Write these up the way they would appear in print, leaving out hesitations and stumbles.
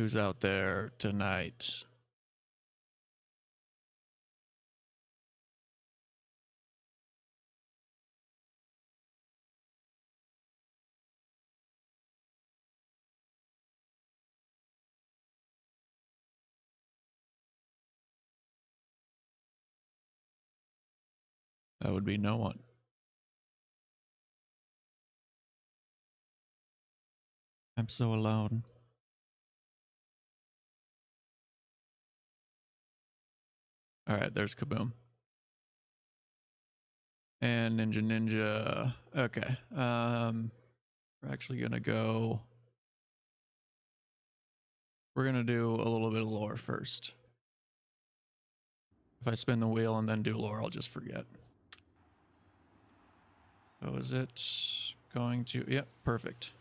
who's out there tonight. That would be no one. I'm so alone. All right, there's Kaboom. And Ninja. Okay. We're actually gonna go. We're gonna do a little bit of lore first. If I spin the wheel and then do lore, I'll just forget. So is it going to? Yep, perfect.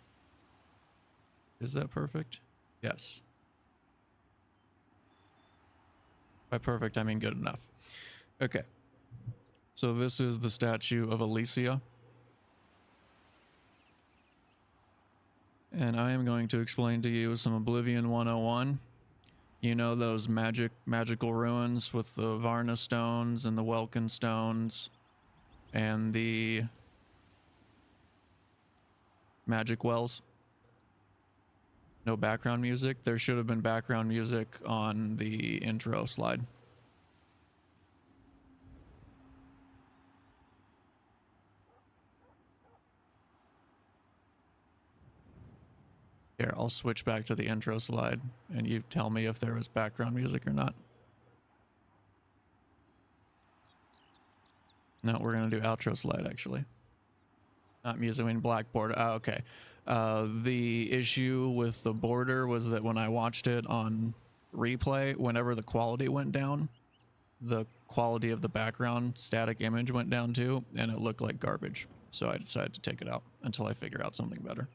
Is that perfect? Yes. By perfect, I mean good enough. Okay. So this is the statue of Allessia. And I am going to explain to you some Oblivion 101. You know those magical ruins with the Varna stones and the Welkin stones and the magic wells? No background music? There should have been background music on the intro slide. Here, I'll switch back to the intro slide and you tell me if there was background music or not. No, we're going to do outro slide actually. Not music, I mean blackboard. Oh, okay. The issue with the border was that when I watched it on replay, whenever the quality went down, the quality of the background static image went down too, and it looked like garbage. So I decided to take it out until I figure out something better.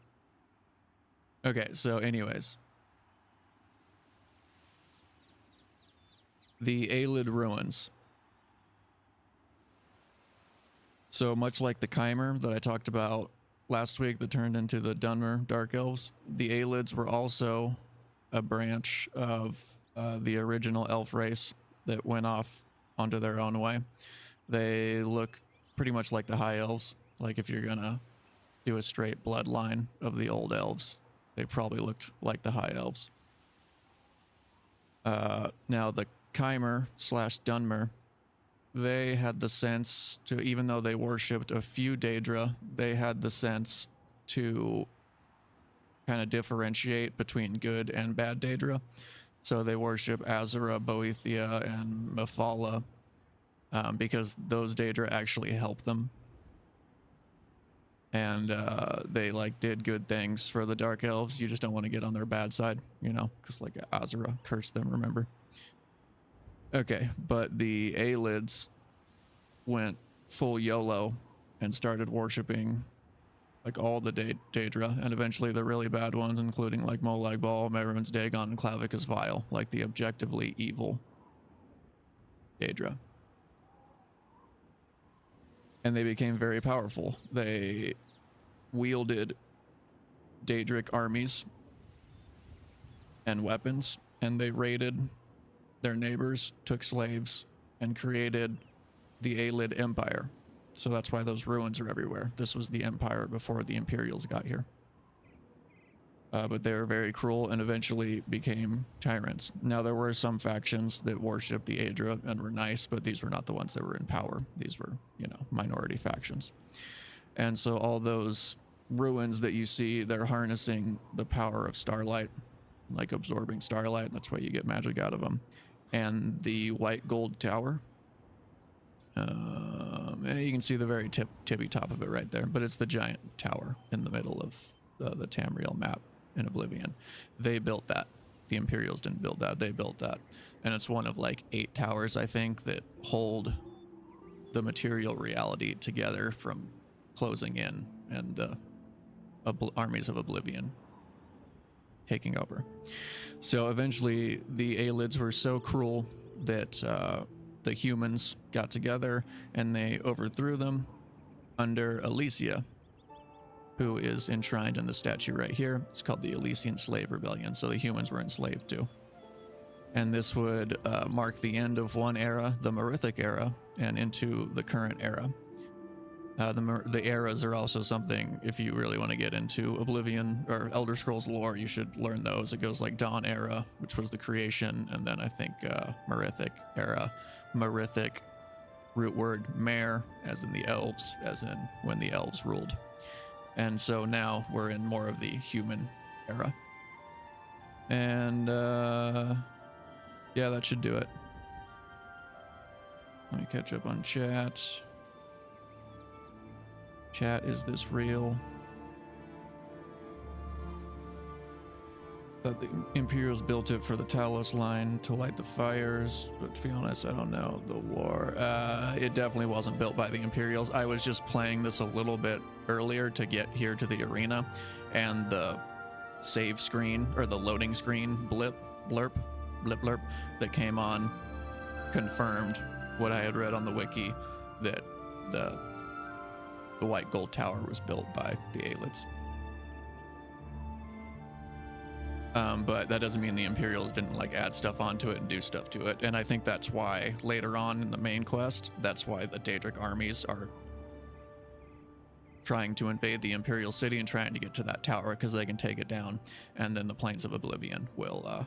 Okay, so anyways. The Ayleid ruins. So much like the Chimer that I talked about last week that turned into the Dunmer Dark Elves, the Ayleids were also a branch of the original elf race that went off onto their own way. They look pretty much like the High Elves. Like if you're gonna do a straight bloodline of the old elves, they probably looked like the High Elves. Now the Chimer / Dunmer, they had the sense to, even though they worshipped a few Daedra, they had the sense to kind of differentiate between good and bad Daedra. So they worship Azura, Boethia, and Mephala because those Daedra actually help them. And they like did good things for the Dark Elves. You just don't want to get on their bad side, you know, because like Azura cursed them, remember? Okay, but the Ayleids went full YOLO and started worshipping like all the Daedra, and eventually the really bad ones, including like Molag Bal, Mehrunes Dagon, and Clavicus Vile, like the objectively evil Daedra. And they became very powerful. They wielded Daedric armies and weapons, and they raided their neighbors, took slaves, and created the Ayleid Empire. So that's why those ruins are everywhere. This was the Empire before the Imperials got here. But they were very cruel and eventually became tyrants. Now, there were some factions that worshipped the Aedra and were nice, but these were not the ones that were in power. These were, you know, minority factions. And so all those ruins that you see, they're harnessing the power of starlight, like absorbing starlight. That's why you get magic out of them. And the white gold tower, you can see the very tippy top of it right there, but it's the giant tower in the middle of the Tamriel map in Oblivion. They built that. The Imperials didn't build that, they built that. And it's one of like 8 towers, I think, that hold the material reality together from closing in and the armies of Oblivion taking over. So eventually the Ayleids were so cruel that the humans got together and they overthrew them under Allessia, who is enshrined in the statue right here. It's called the Elysian Slave Rebellion, so the humans were enslaved too. And this would mark the end of one era, the Merithic era, and into the current era. The eras are also something, if you really want to get into Oblivion or Elder Scrolls lore, you should learn those. It goes like Dawn era, which was the creation, and then I think Merithic era. Merithic, root word mer, as in the elves, as in when the elves ruled. And so now we're in more of the human era. And yeah, that should do it. Let me catch up on chat. Chat, is this real? That the Imperials built it for the Talos line to light the fires, but to be honest, I don't know the lore. It definitely wasn't built by the Imperials. I was just playing this a little bit earlier to get here to the arena, and the save screen, or the loading screen blip that came on confirmed what I had read on the wiki, that the White Gold Tower was built by the Ayleids. But that doesn't mean the Imperials didn't like add stuff onto it and do stuff to it. And I think that's why later on in the main quest, that's why the Daedric armies are trying to invade the Imperial city and trying to get to that tower, because they can take it down, and then the Plains of Oblivion will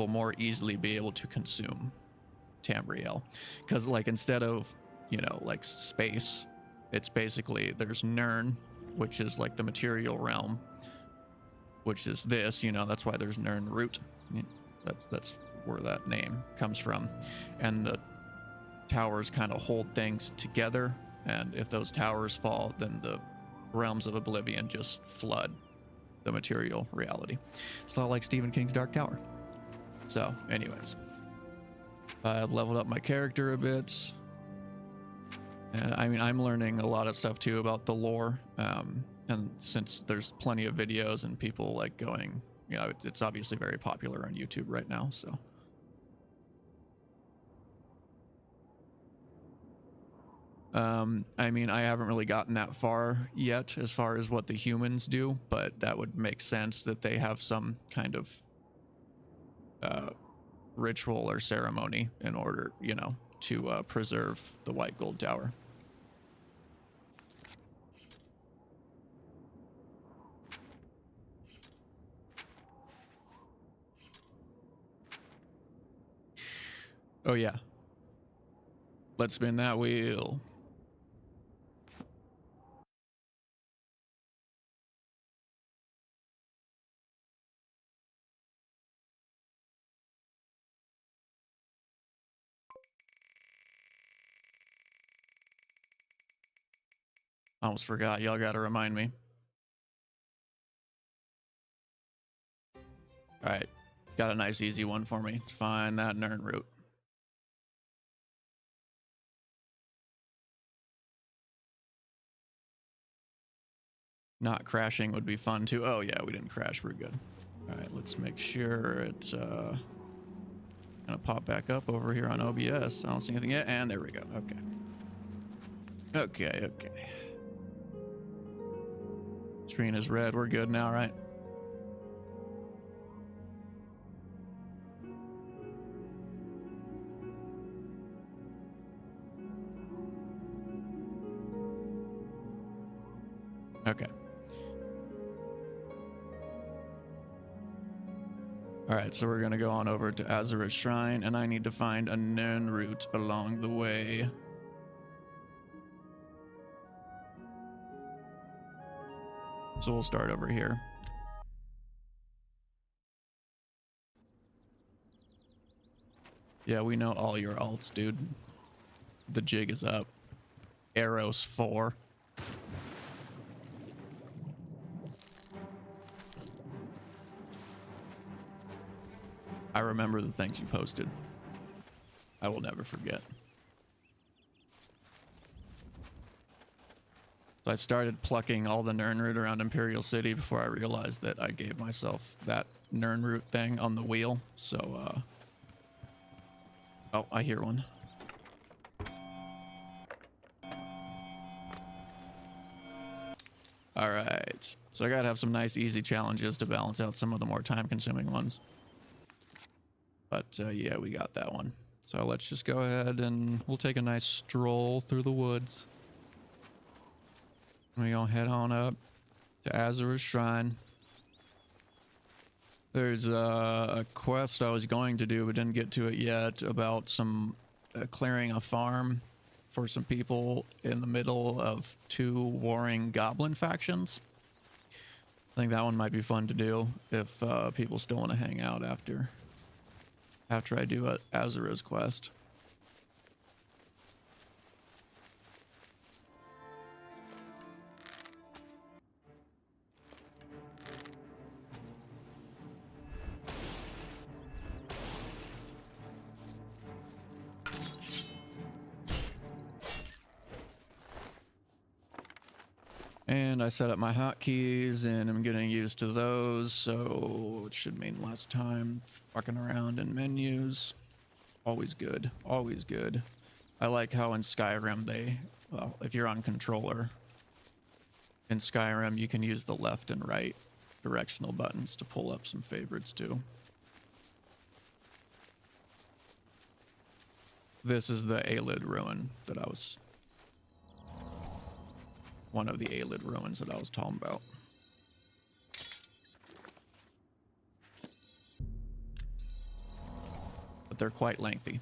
more easily be able to consume Tamriel. Because like instead of, you know, like space, it's basically, there's Nirn, which is like the material realm, which is this, you know, that's why there's Nirn Root. That's where that name comes from. And the towers kind of hold things together, and if those towers fall, then the realms of Oblivion just flood the material reality. It's not like Stephen King's Dark Tower. So anyways, I've leveled up my character a bit. And I mean, I'm learning a lot of stuff too about the lore. And since there's plenty of videos and people like going, you know, it's obviously very popular on YouTube right now. So I mean, I haven't really gotten that far yet as far as what the humans do, but that would make sense that they have some kind of ritual or ceremony in order, you know, to preserve the White Gold Tower. Oh yeah. Let's spin that wheel. I almost forgot. Y'all gotta remind me. Alright. Got a nice easy one for me. Find that Nirn root. Not crashing would be fun too. Oh yeah, we didn't crash. We're good. Alright, let's make sure it's gonna pop back up over here on OBS. I don't see anything yet. And there we go. Okay. Okay. Screen is red. We're good now, right? Okay. Alright, so we're gonna go on over to Azura Shrine, and I need to find a Nirn root along the way. So we'll start over here. Yeah, we know all your alts, dude. The jig is up. Eros 4. I remember the things you posted. I will never forget. So I started plucking all the Nirn root around Imperial City before I realized that I gave myself that Nirn root thing on the wheel. So, oh, I hear one. All right. So I gotta have some nice, easy challenges to balance out some of the more time-consuming ones. But yeah, we got that one. So let's just go ahead and we'll take a nice stroll through the woods. We're gonna head on up to Azura Shrine. There's a quest I was going to do but didn't get to it yet about some clearing a farm for some people in the middle of 2 warring goblin factions. I think that one might be fun to do if people still want to hang out after I do Azura's quest. And I set up my hotkeys and I'm getting used to those, so it should mean less time fucking around in menus. Always good, always good. I like how in Skyrim well, if you're on controller, in Skyrim you can use the left and right directional buttons to pull up some favorites too. This is the Ayleid ruin that I was... one of the Ayleid ruins that I was talking about. But they're quite lengthy.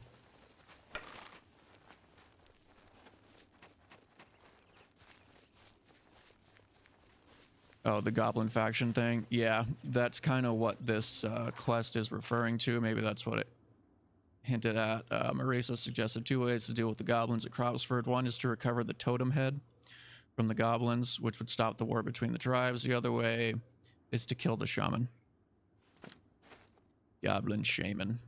Oh, the goblin faction thing? Yeah, that's kind of what this quest is referring to. Maybe that's what it hinted at. Marisa suggested 2 ways to deal with the goblins at Cropsford. One is to recover the totem head from the goblins, which would stop the war between the tribes. The other way is to kill the shaman. Goblin shaman.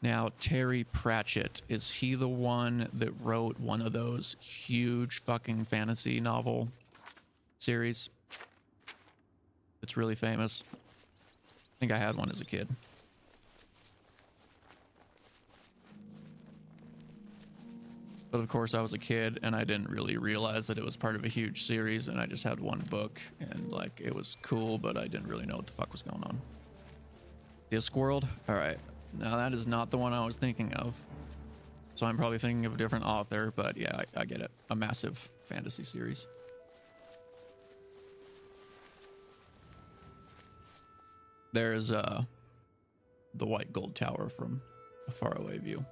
Now, Terry Pratchett, is he the one that wrote one of those huge fucking fantasy novel series? It's really famous. I think I had one as a kid. But of course I was a kid and I didn't really realize that it was part of a huge series, and I just had one book and like it was cool, but I didn't really know what the fuck was going on. Discworld? Alright. Now that is not the one I was thinking of. So I'm probably thinking of a different author, but yeah, I get it. A massive fantasy series. There's the white gold tower from a faraway view.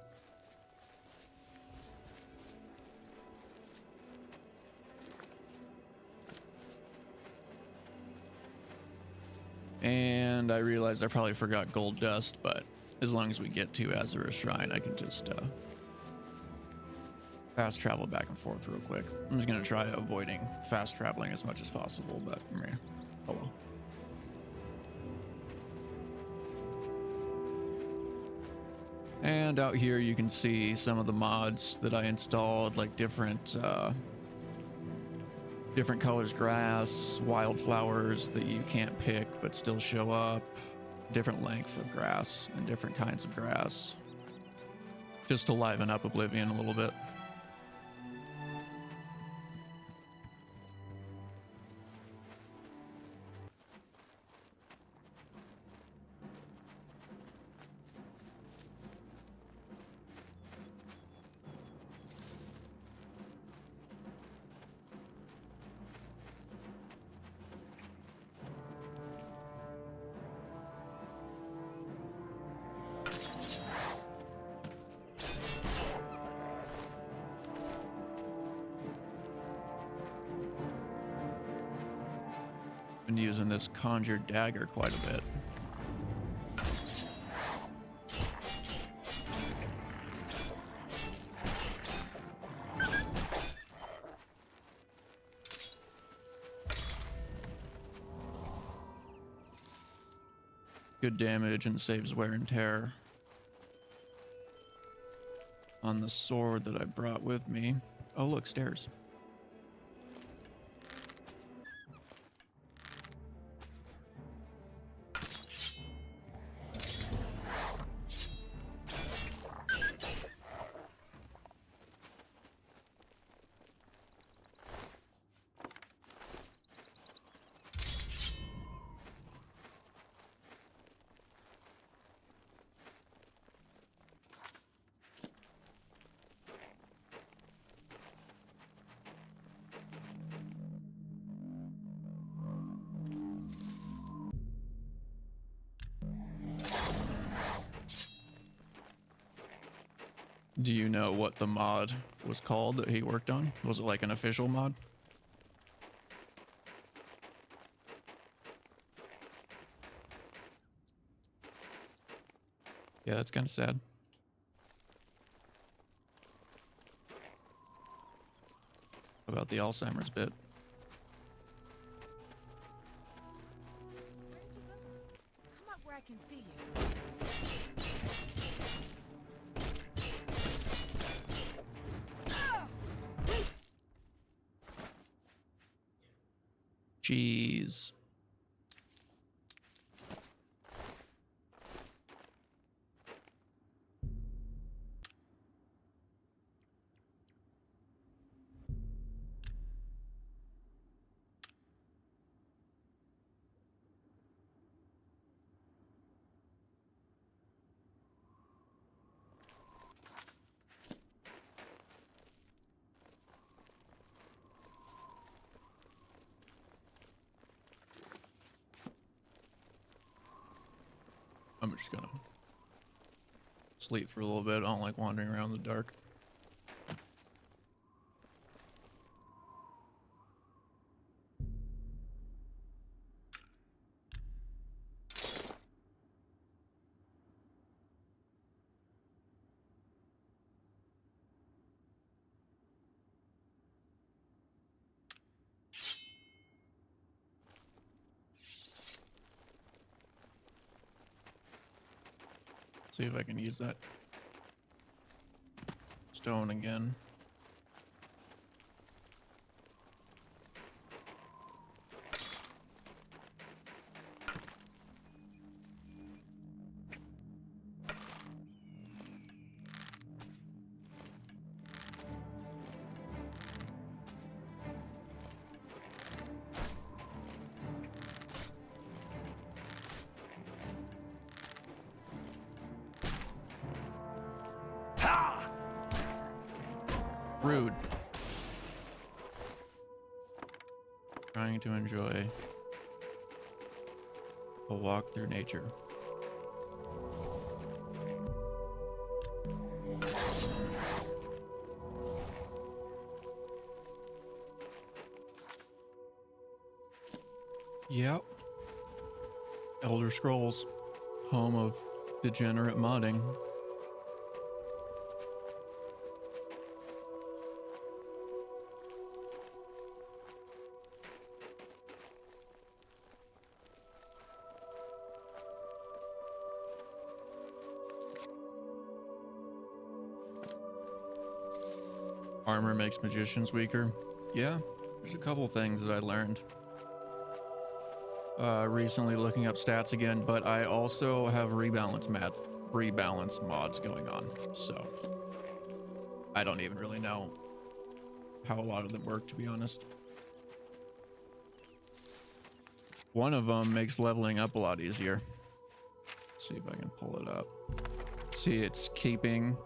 And I realized I probably forgot gold dust, but as long as we get to Azura Shrine, I can just fast travel back and forth real quick. I'm just gonna try avoiding fast traveling as much as possible, but oh well. And out here you can see some of the mods that I installed, like different colors grass, wildflowers that you can't pick but still show up, different length of grass and different kinds of grass, just to liven up Oblivion a little bit. Been using this conjured dagger quite a bit. Good damage and saves wear and tear on the sword that I brought with me. Oh look, stairs. Do you know what the mod was called that he worked on? Was it like an official mod? Yeah, that's kind of sad. About the Alzheimer's bit. Come up where I can see you. Jeez. I'm just gonna sleep for a little bit. I don't like wandering around in the dark. See if I can use that stone again. Rude. Trying to enjoy a walk through nature. Yep. Elder Scrolls, home of degenerate modding. Armor makes magicians weaker. Yeah, there's a couple things that I learned recently looking up stats again, but I also have rebalance mods going on, so I don't even really know how a lot of them work, to be honest. One of them makes leveling up a lot easier. Let's see if I can pull it up. See, it's keeping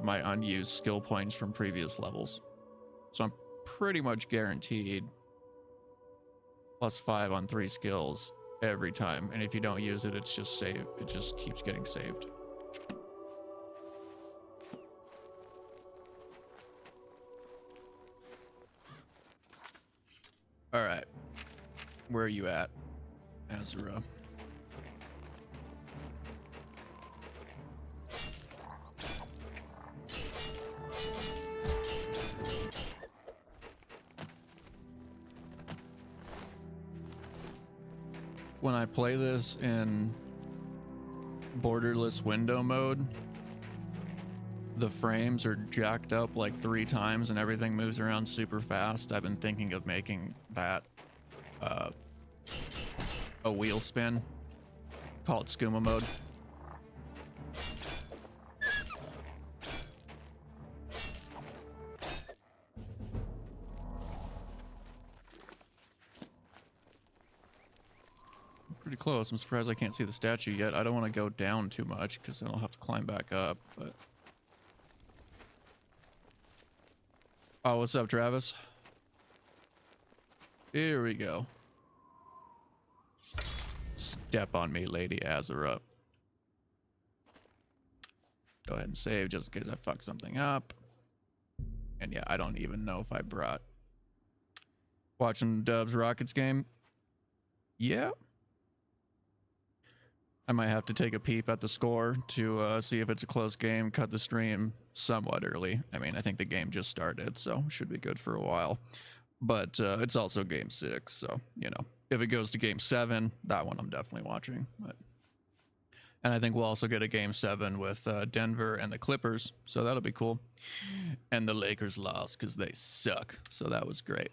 my unused skill points from previous levels, so I'm pretty much guaranteed +5 on 3 skills every time, and if you don't use it, it's just saved. It just keeps getting saved. All right, where are you at, Azura? When I play this in borderless window mode, the frames are jacked up like 3 times and everything moves around super fast. I've been thinking of making that a wheel spin. Call it skooma mode. Pretty close. I'm surprised I can't see the statue yet. I don't want to go down too much because then I'll have to climb back up, but... Oh, what's up, Travis? Here we go. Step on me, Lady Azura. Go ahead and save just in case I fuck something up. And yeah, I don't even know if I brought... Watching Dub's Rockets game? Yeah. I might have to take a peep at the score to see if it's a close game, cut the stream somewhat early. I mean, I think the game just started, so should be good for a while. But it's also game 6, so, you know, if it goes to game 7, that one I'm definitely watching. But... And I think we'll also get a game 7 with Denver and the Clippers, so that'll be cool. And the Lakers lost because they suck, so that was great.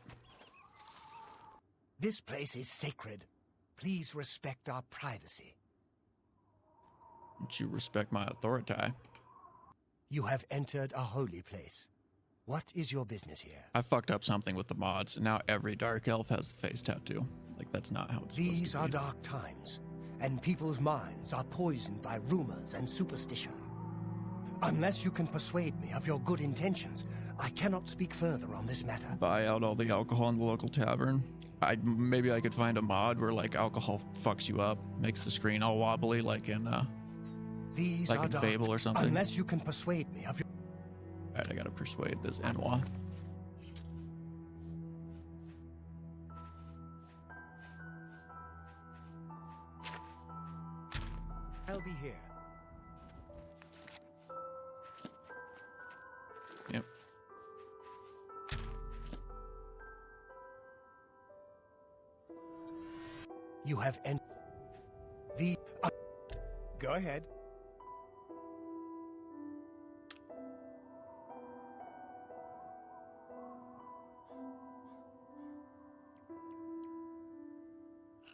This place is sacred. Please respect our privacy. Don't you respect my authority? You have entered a holy place. What is your business here? I fucked up something with the mods, and now every dark elf has the face tattoo. Like, that's not how it's supposed to be. These are dark times, and people's minds are poisoned by rumors and superstition. Unless you can persuade me of your good intentions, I cannot speak further on this matter. Buy out all the alcohol in the local tavern. Maybe I could find a mod where, like, alcohol fucks you up, makes the screen all wobbly, like in These like are in dark, Fable or something. Unless you can persuade me of your... Alright, I gotta persuade this Enwa. I'll be here. Yep. You have entered the... Go ahead.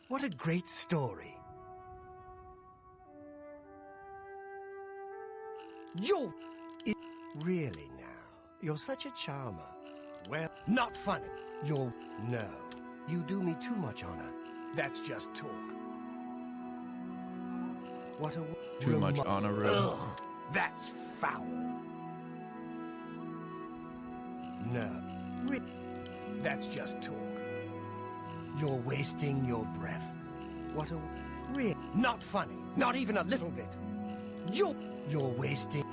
What a great story. You... Really now? You're such a charmer. Well, not funny. You're... No. You do me too much honor. That's just talk. What a... Too much honor. Ugh, that's foul. No. That's just talk. You're wasting your breath. What a... Not funny. Not even a little bit. You're wasting...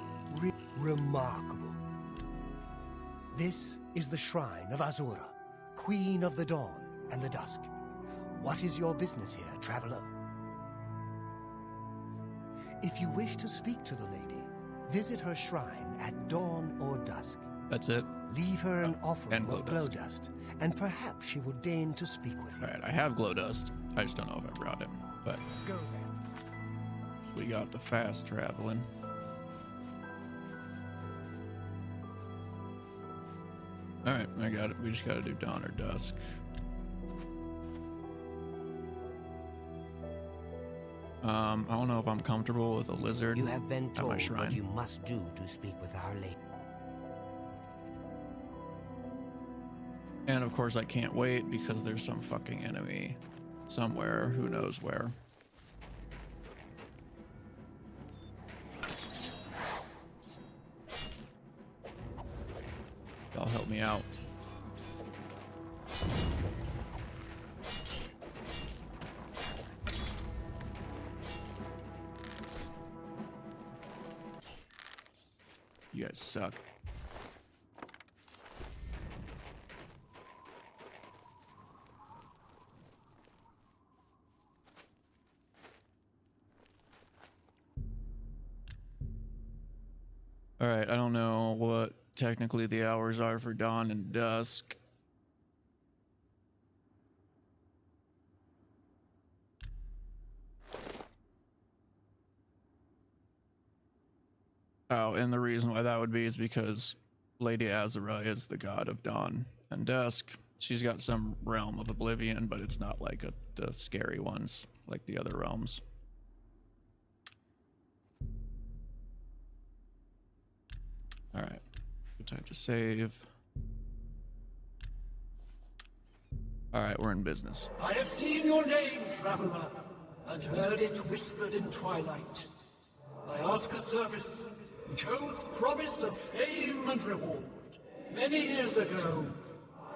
Remarkable. This is the shrine of Azura, Queen of the Dawn and the Dusk. What is your business here, traveler? If you wish to speak to the lady, visit her shrine at dawn or dusk. That's it. Leave her an offering glow of glow dust. dust, and perhaps she will deign to speak with you. Alright, I have glow dust. I just don't know if I brought it. But Go then. we got the fast traveling. Alright, I got it. We just gotta do dawn or dusk. I don't know if I'm comfortable with a lizard You have been at my told shrine. what you must do to speak with Our Lady. And of course I can't wait because there's some fucking enemy somewhere, who knows where. Y'all help me out. You guys suck. All right, I don't know what technically the hours are for dawn and dusk. Oh, and the reason why that would be is because Lady Azura is the god of dawn and dusk. She's got some realm of oblivion, but it's not like the scary ones like the other realms. All right, good time to save. All right, we're in business. I have seen your name, traveler, and heard it whispered in twilight. I ask a service which holds promise of fame and reward. Many years ago,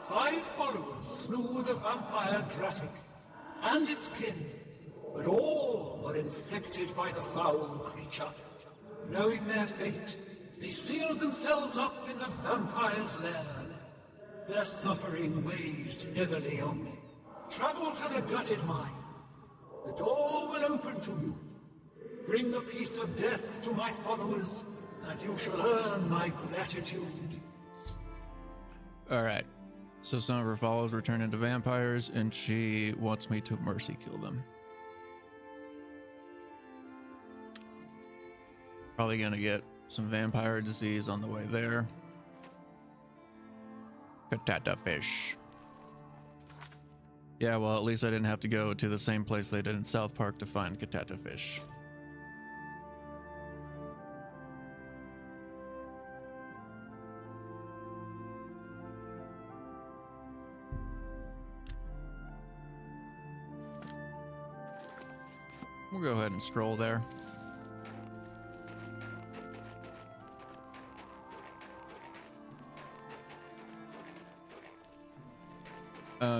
5 followers slew the vampire Daedric and its kin, but all were infected by the foul creature. Knowing their fate, they sealed themselves up in the vampire's lair. Their suffering weighs heavily on me. Travel to the gutted mine. The door will open to you. Bring the peace of death to my followers, and you shall earn my gratitude. Alright. So some of her followers were turned into vampires, and she wants me to mercy kill them. Probably gonna get some vampire disease on the way there. Katata fish. Yeah, well, at least I didn't have to go to the same place they did in South Park to find Katata fish. We'll go ahead and stroll there.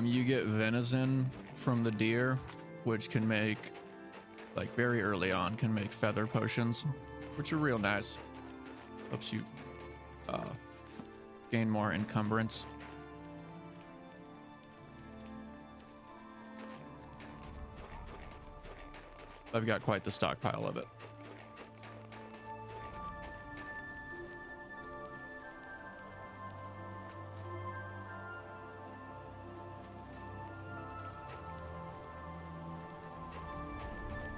You get venison from the deer, which can make, like very early on, can make feather potions, which are real nice. Helps you gain more encumbrance. I've got quite the stockpile of it.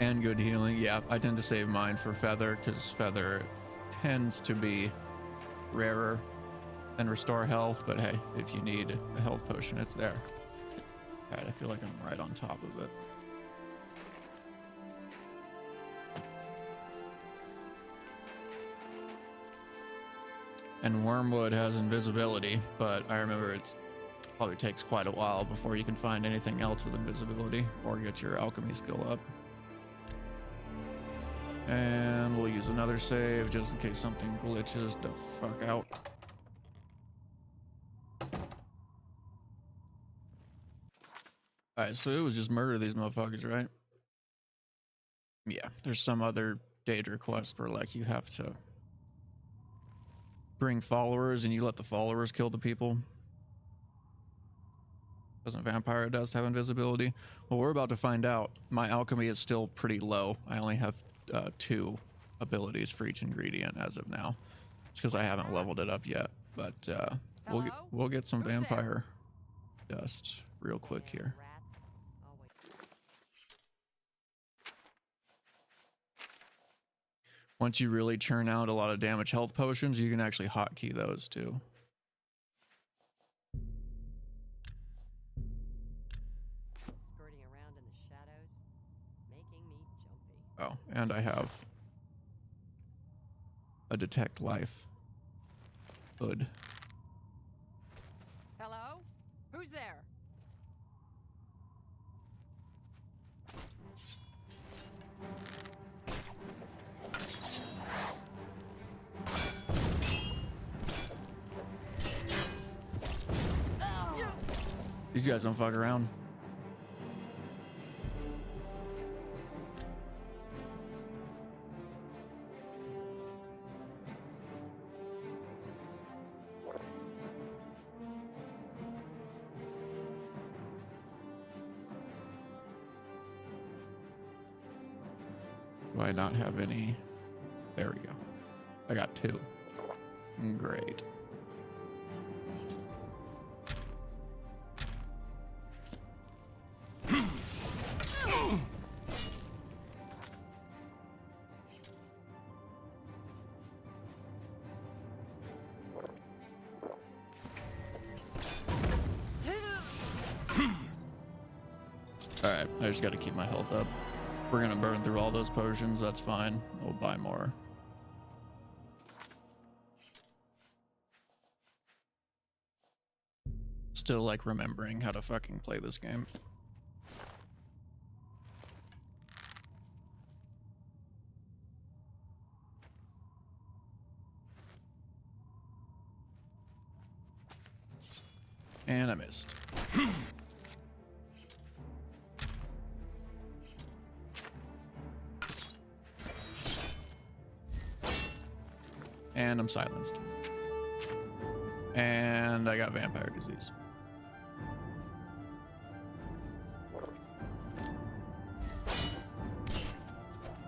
And good healing. Yeah, I tend to save mine for feather because feather tends to be rarer and restore health. But hey, if you need a health potion, it's there. God, I feel like I'm right on top of it. And Wormwood has invisibility, but I remember it probably takes quite a while before you can find anything else with invisibility or get your alchemy skill up. And we'll use another save just in case something glitches the fuck out. Alright, so it was just murder these motherfuckers, right? Yeah, there's some other Daedric quest where like you have to bring followers and you let the followers kill the people. Doesn't vampire does have invisibility? Well, we're about to find out. My alchemy is still pretty low. I only have 2 abilities for each ingredient as of now. It's because I haven't leveled it up yet. But we'll get some vampire dust real quick here. Once you really churn out a lot of damage health potions, you can actually hotkey those too. Skirting around in the shadows, making me jumpy. Oh, and I have a detect life hood. Hello? Who's there? These guys don't fuck around. Do I not have any? There we go. I got 2. Great. Alright, I just gotta keep my health up. We're gonna burn through all those potions, that's fine. We'll buy more. Still like remembering how to fucking play this game. And I missed. And I'm silenced. And I got vampire disease.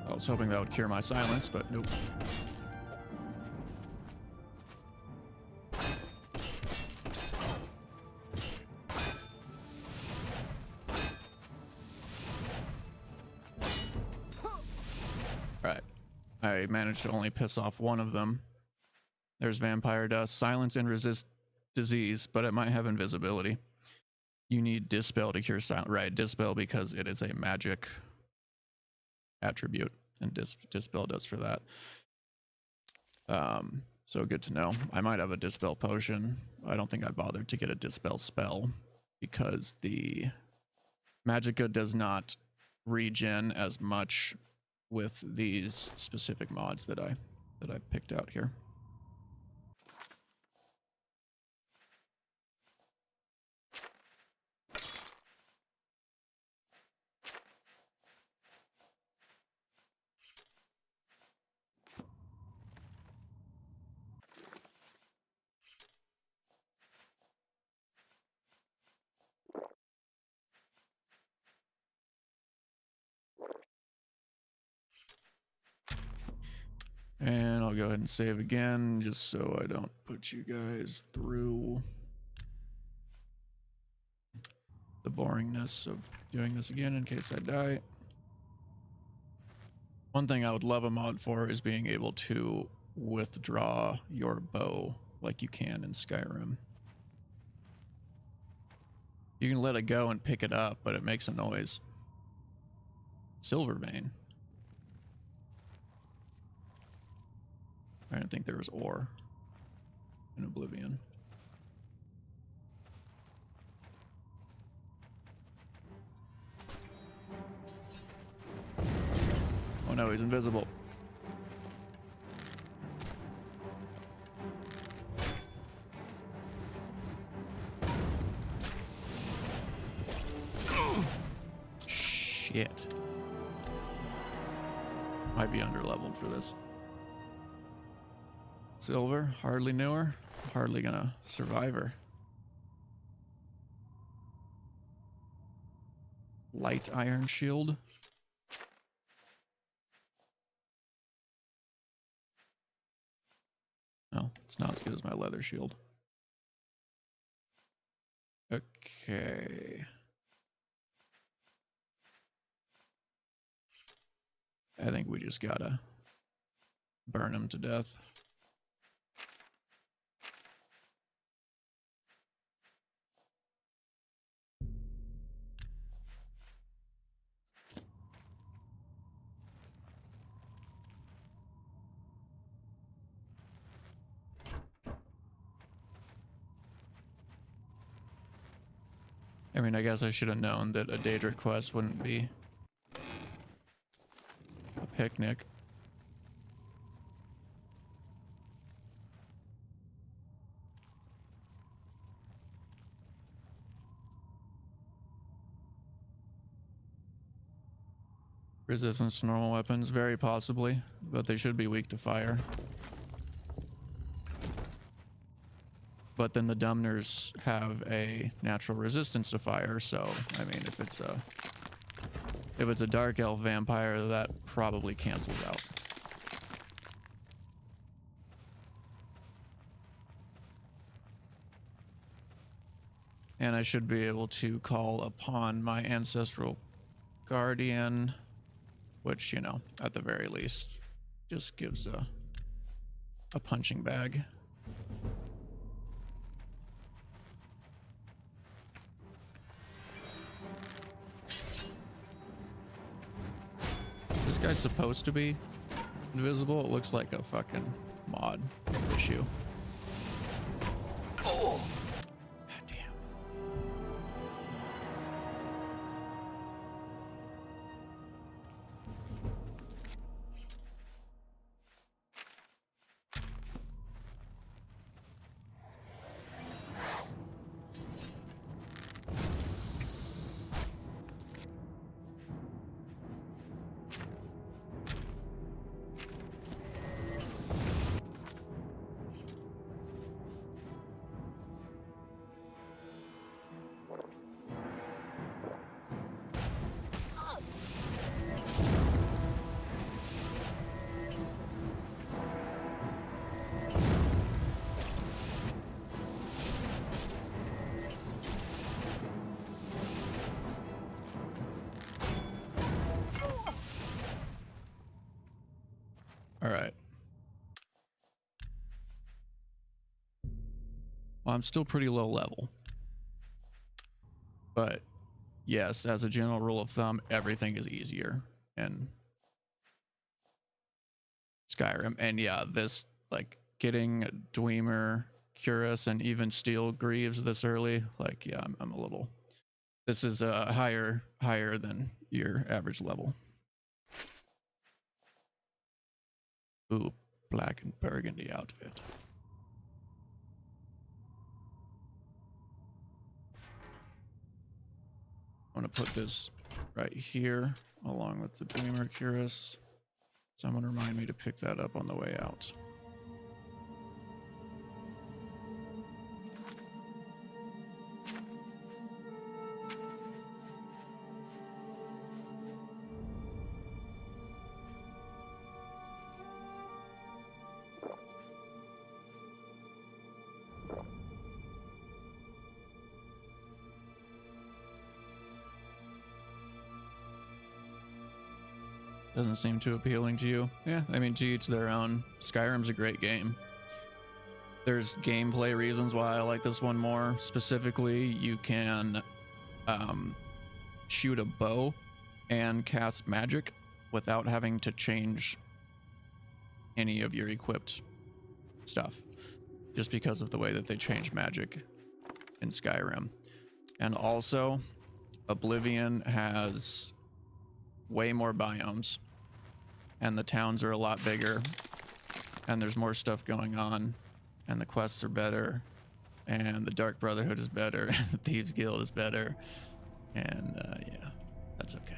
I was hoping that would cure my silence, but nope. Right. I managed to only piss off one of them. There's vampire dust, silence and resist disease, but it might have invisibility. You need dispel to cure silence. Right, dispel because it is a magic attribute, and dispel does for that. So good to know. I might have a dispel potion. I don't think I bothered to get a dispel spell because the magicka does not regen as much with these specific mods that I picked out here. And I'll go ahead and save again, just so I don't put you guys through the boringness of doing this again in case I die. One thing I would love a mod for is being able to withdraw your bow like you can in Skyrim. You can let it go and pick it up, but it makes a noise. Silver vein. I didn't think there was ore in Oblivion. Oh no, he's invisible. Shit. Might be underleveled for this. Silver, hardly knew her. Hardly gonna survive her. Light iron shield. No, it's not as good as my leather shield. Okay. I think we just gotta burn him to death. I mean, I guess I should have known that a Daedric quest wouldn't be a picnic. Resistance to normal weapons, very possibly, but they should be weak to fire. But then the Dumners have a natural resistance to fire, so I mean, if it's a dark elf vampire, that probably cancels out. And I should be able to call upon my ancestral guardian, which, you know, at the very least, just gives a punching bag. This guy's supposed to be invisible. It looks like a fucking mod issue. Oh! God damn. All right. Well, I'm still pretty low level. But yes, as a general rule of thumb, everything is easier in Skyrim. And yeah, this, like, getting Dwemer, Curus, and even Steel Greaves this early, like, yeah, I'm a little... This is higher than your average level. Ooh, black and burgundy outfit. I'm gonna put this right here along with the Dwemer Curus. Someone remind me to pick that up on the way out. Doesn't seem too appealing to you. Yeah, I mean, to each their own. Skyrim's a great game. There's gameplay reasons why I like this one more. Specifically, you can shoot a bow and cast magic without having to change any of your equipped stuff, just because of the way that they change magic in Skyrim. And also, Oblivion has way more biomes, and the towns are a lot bigger, and there's more stuff going on, and the quests are better, and the Dark Brotherhood is better, and the Thieves Guild is better, and yeah, that's okay.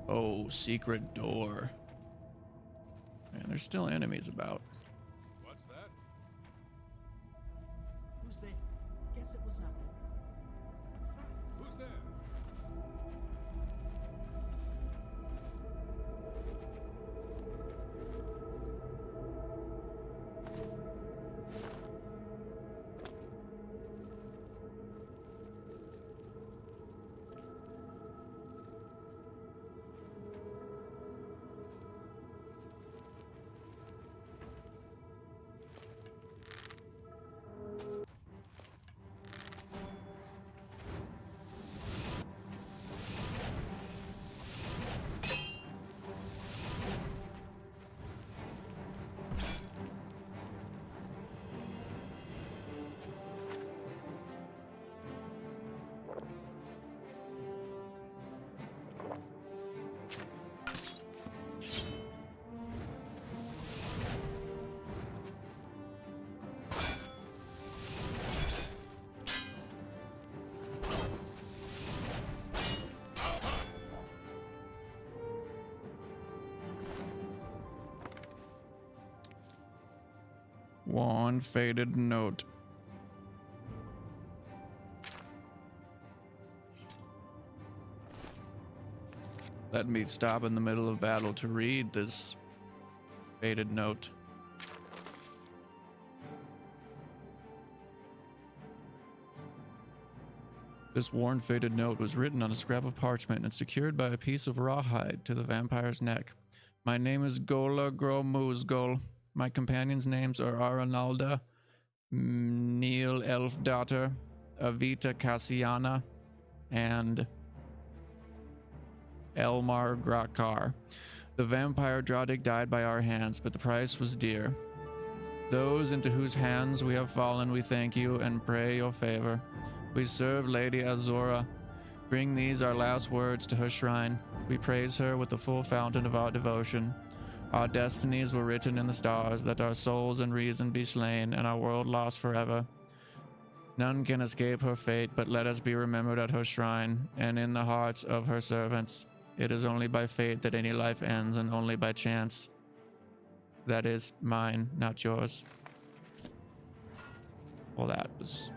Oh, secret door. Man, there's still enemies about. What's that? Who's there? Guess it was nothing. What's that? Who's there? One faded note. Let me stop in the middle of battle to read this faded note. This worn, faded note was written on a scrap of parchment and secured by a piece of rawhide to the vampire's neck. My name is Gola Gromuzgol. My companions' names are Aranalda, Neil Elfdaughter, Avita Cassiana, and Elmar Grakar. The vampire Dradig died by our hands, but the price was dear. Those into whose hands we have fallen, we thank you and pray your favor. We serve Lady Azura. Bring these our last words to her shrine. We praise her with the full fountain of our devotion. Our destinies were written in the stars, that our souls and reason be slain, and our world lost forever. None can escape her fate, but let us be remembered at her shrine, and in the hearts of her servants. It is only by fate that any life ends, and only by chance. That is mine, not yours. Well, that was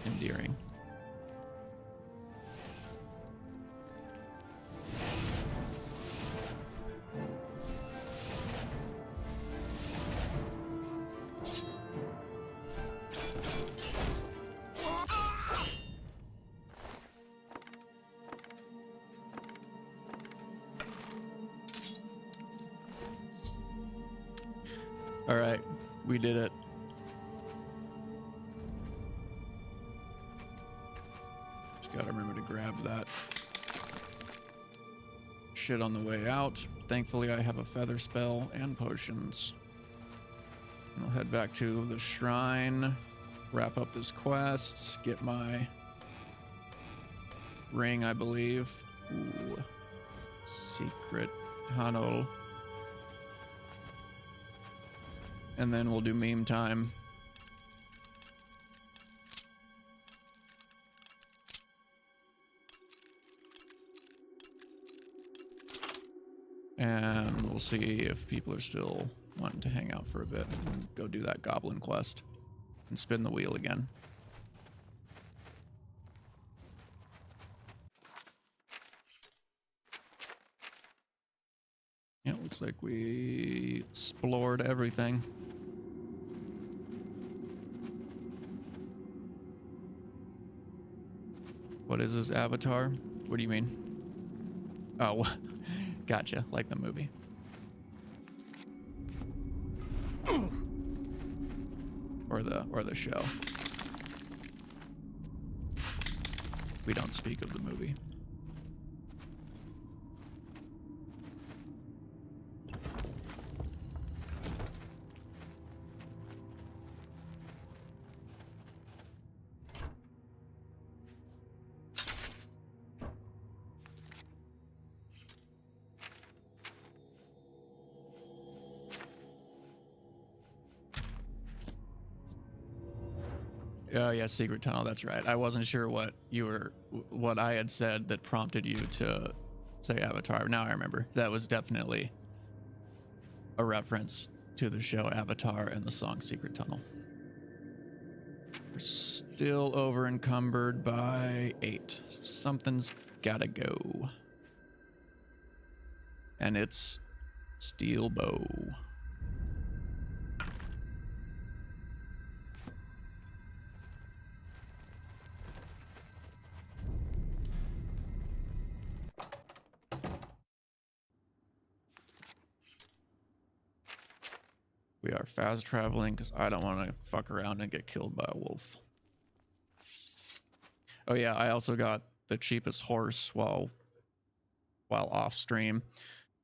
endearing. All right, we did it. Just gotta remember to grab that shit on the way out. Thankfully, I have a feather spell and potions. I'll head back to the shrine, wrap up this quest, get my ring, I believe. Ooh, secret tunnel. And then we'll do meme time. And we'll see if people are still wanting to hang out for a bit and go do that goblin quest and spin the wheel again. Yeah, looks like we explored everything. What is this avatar? What do you mean? Oh, gotcha, like the movie. Or the show. We don't speak of the movie. Oh yeah, secret tunnel. That's right. I wasn't sure what I had said that prompted you to say Avatar. Now I remember. That was definitely a reference to the show Avatar and the song Secret Tunnel. We're still over encumbered by 8. Something's gotta go. And it's steel bow. We are fast traveling because I don't want to fuck around and get killed by a wolf. Oh yeah, I also got the cheapest horse while off stream.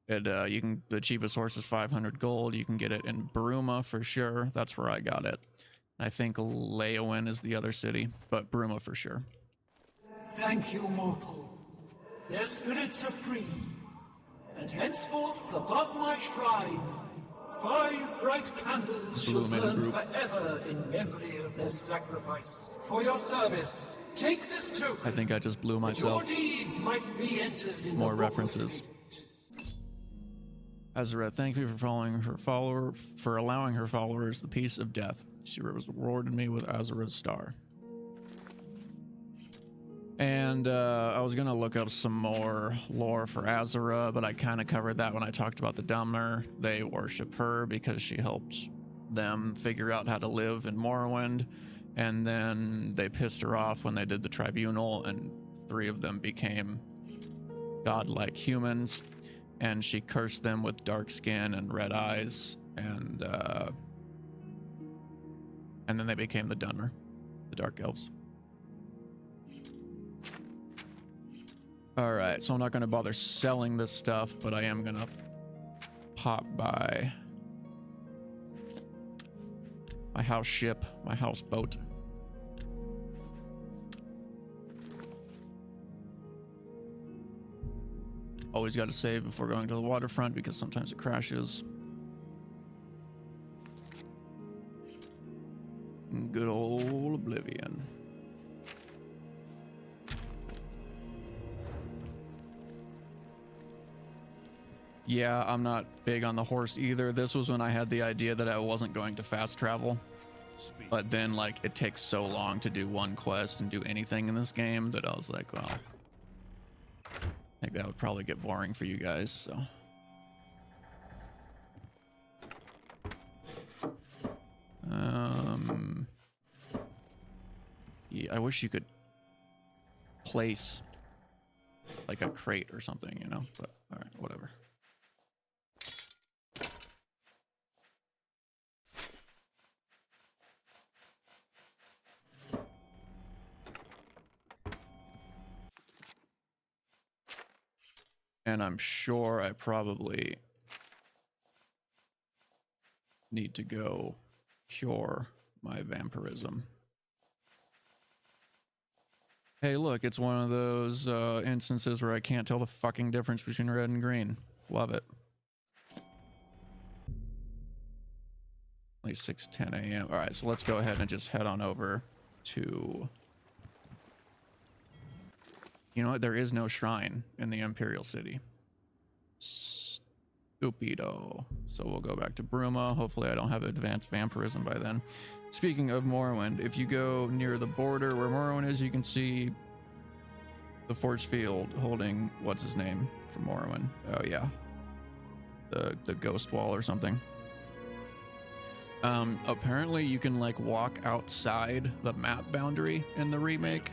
The cheapest horse is 500 gold. You can get it in Bruma for sure. That's where I got it. I think Leowin is the other city, but Bruma for sure. Thank you, mortal. Their spirits are free, and henceforth above my shrine, 5 bright candles shall burn forever in memory of their sacrifice. For your service, take this token. I think I just blew myself. Your deeds might be entered in More the book of references. fate. Azura, thank you for allowing her followers the peace of death. She rewarded me with Azura's star. And I was gonna look up some more lore for Azura, but I kind of covered that when I talked about the Dumner. They worship her because she helped them figure out how to live in Morrowind, and then they pissed her off when they did the tribunal, and 3 of them became godlike humans, and she cursed them with dark skin and red eyes, and then they became the Dunmer, the Dark Elves. All right, so I'm not going to bother selling this stuff, but I am going to pop by my house ship, my houseboat. Always got to save before going to the waterfront because sometimes it crashes. Good old Oblivion. Yeah, I'm not big on the horse either. This was when I had the idea that I wasn't going to fast travel. But then, like, it takes so long to do one quest and do anything in this game that I was like, well, I think that would probably get boring for you guys, so. Yeah, I wish you could place, like, a crate or something, you know? But, alright, whatever. And I'm sure I probably need to go cure my vampirism. Hey, look, it's one of those instances where I can't tell the fucking difference between red and green. Love it. Only 6:10 a.m. All right, so let's go ahead and just head on over to... You know what? There is no shrine in the Imperial City. Stupido. So we'll go back to Bruma. Hopefully I don't have advanced vampirism by then. Speaking of Morrowind, if you go near the border where Morrowind is, you can see the force field holding what's his name from Morrowind. Oh yeah, the ghost wall or something. Apparently you can like walk outside the map boundary in the remake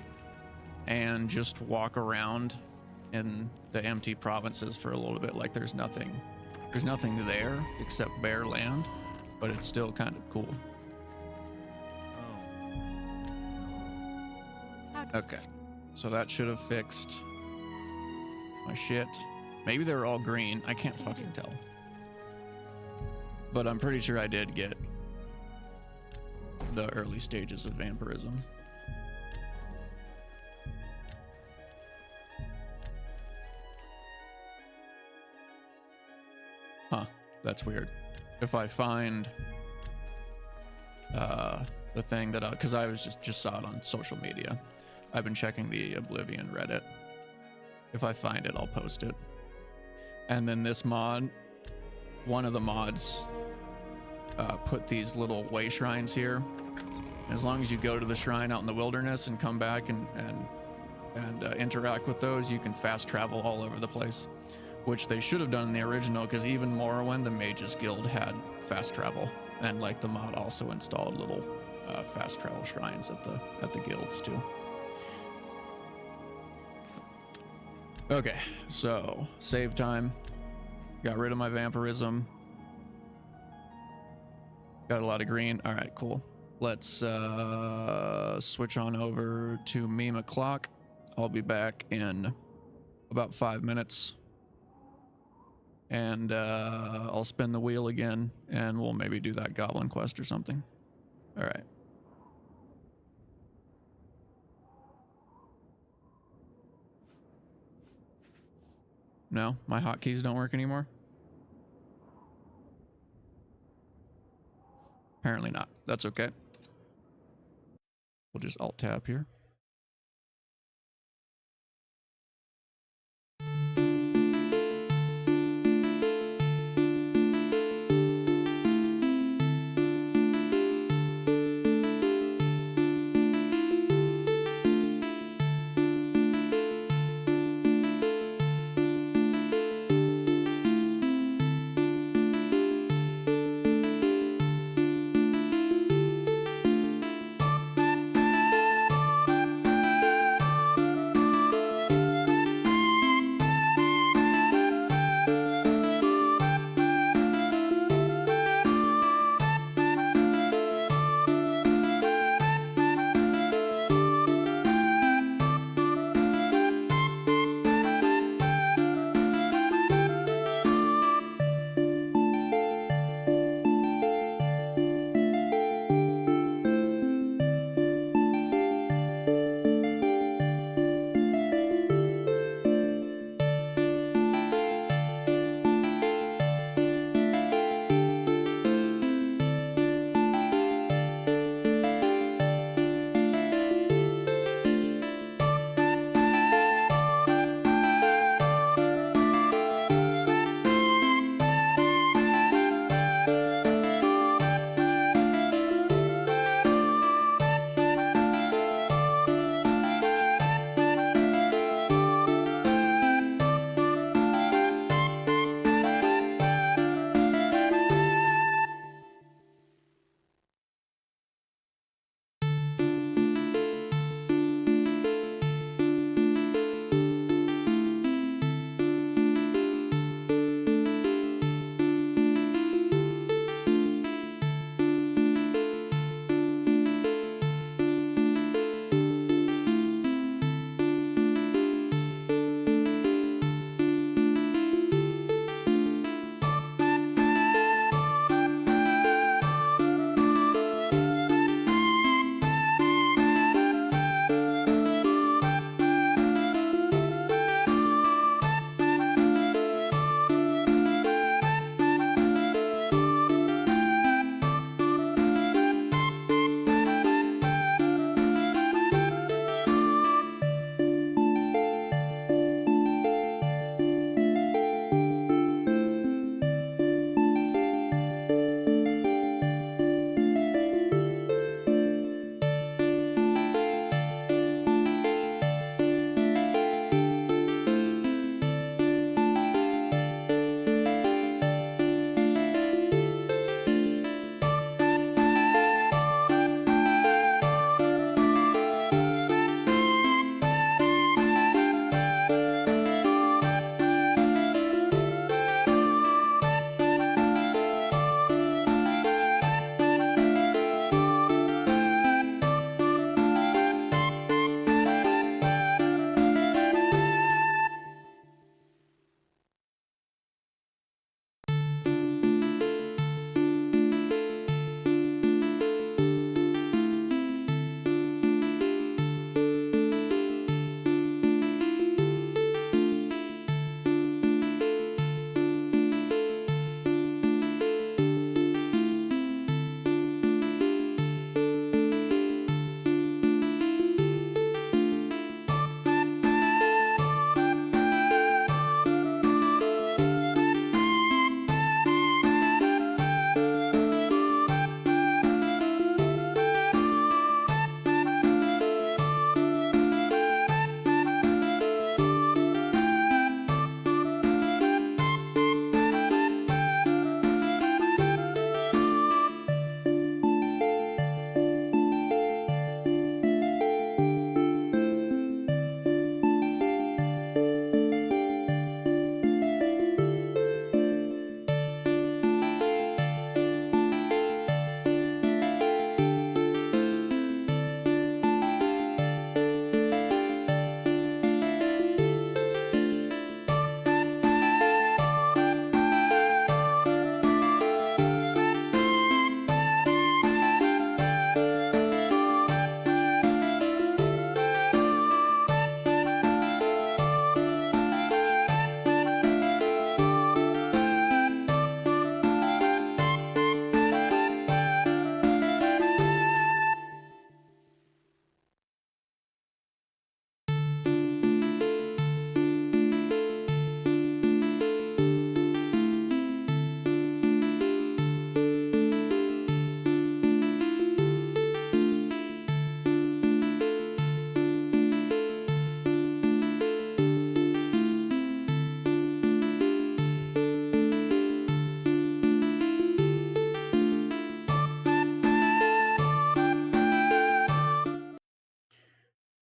and just walk around in the empty provinces for a little bit. Like there's nothing there except bare land, but it's still kind of cool. Okay, so that should have fixed my shit. Maybe they're all green. I can't fucking tell. But I'm pretty sure I did get the early stages of vampirism. Huh, that's weird. If I find the thing that because I was just saw it on social media. I've been checking the Oblivion Reddit. If I find it, I'll post it. And then this mod, one of the mods put these little way shrines here. As long as you go to the shrine out in the wilderness and come back and interact with those, you can fast travel all over the place, which they should have done in the original, because even Morrowind, the Mages Guild had fast travel, and like the mod also installed little fast travel shrines at the guilds too. Okay, so save time. Got rid of my vampirism. Got a lot of green. All right, cool. Let's switch on over to meme o'clock. I'll be back in about 5 minutes. And I'll spin the wheel again, and we'll maybe do that goblin quest or something. All right. No, my hotkeys don't work anymore. Apparently not. That's okay. We'll just alt tab here.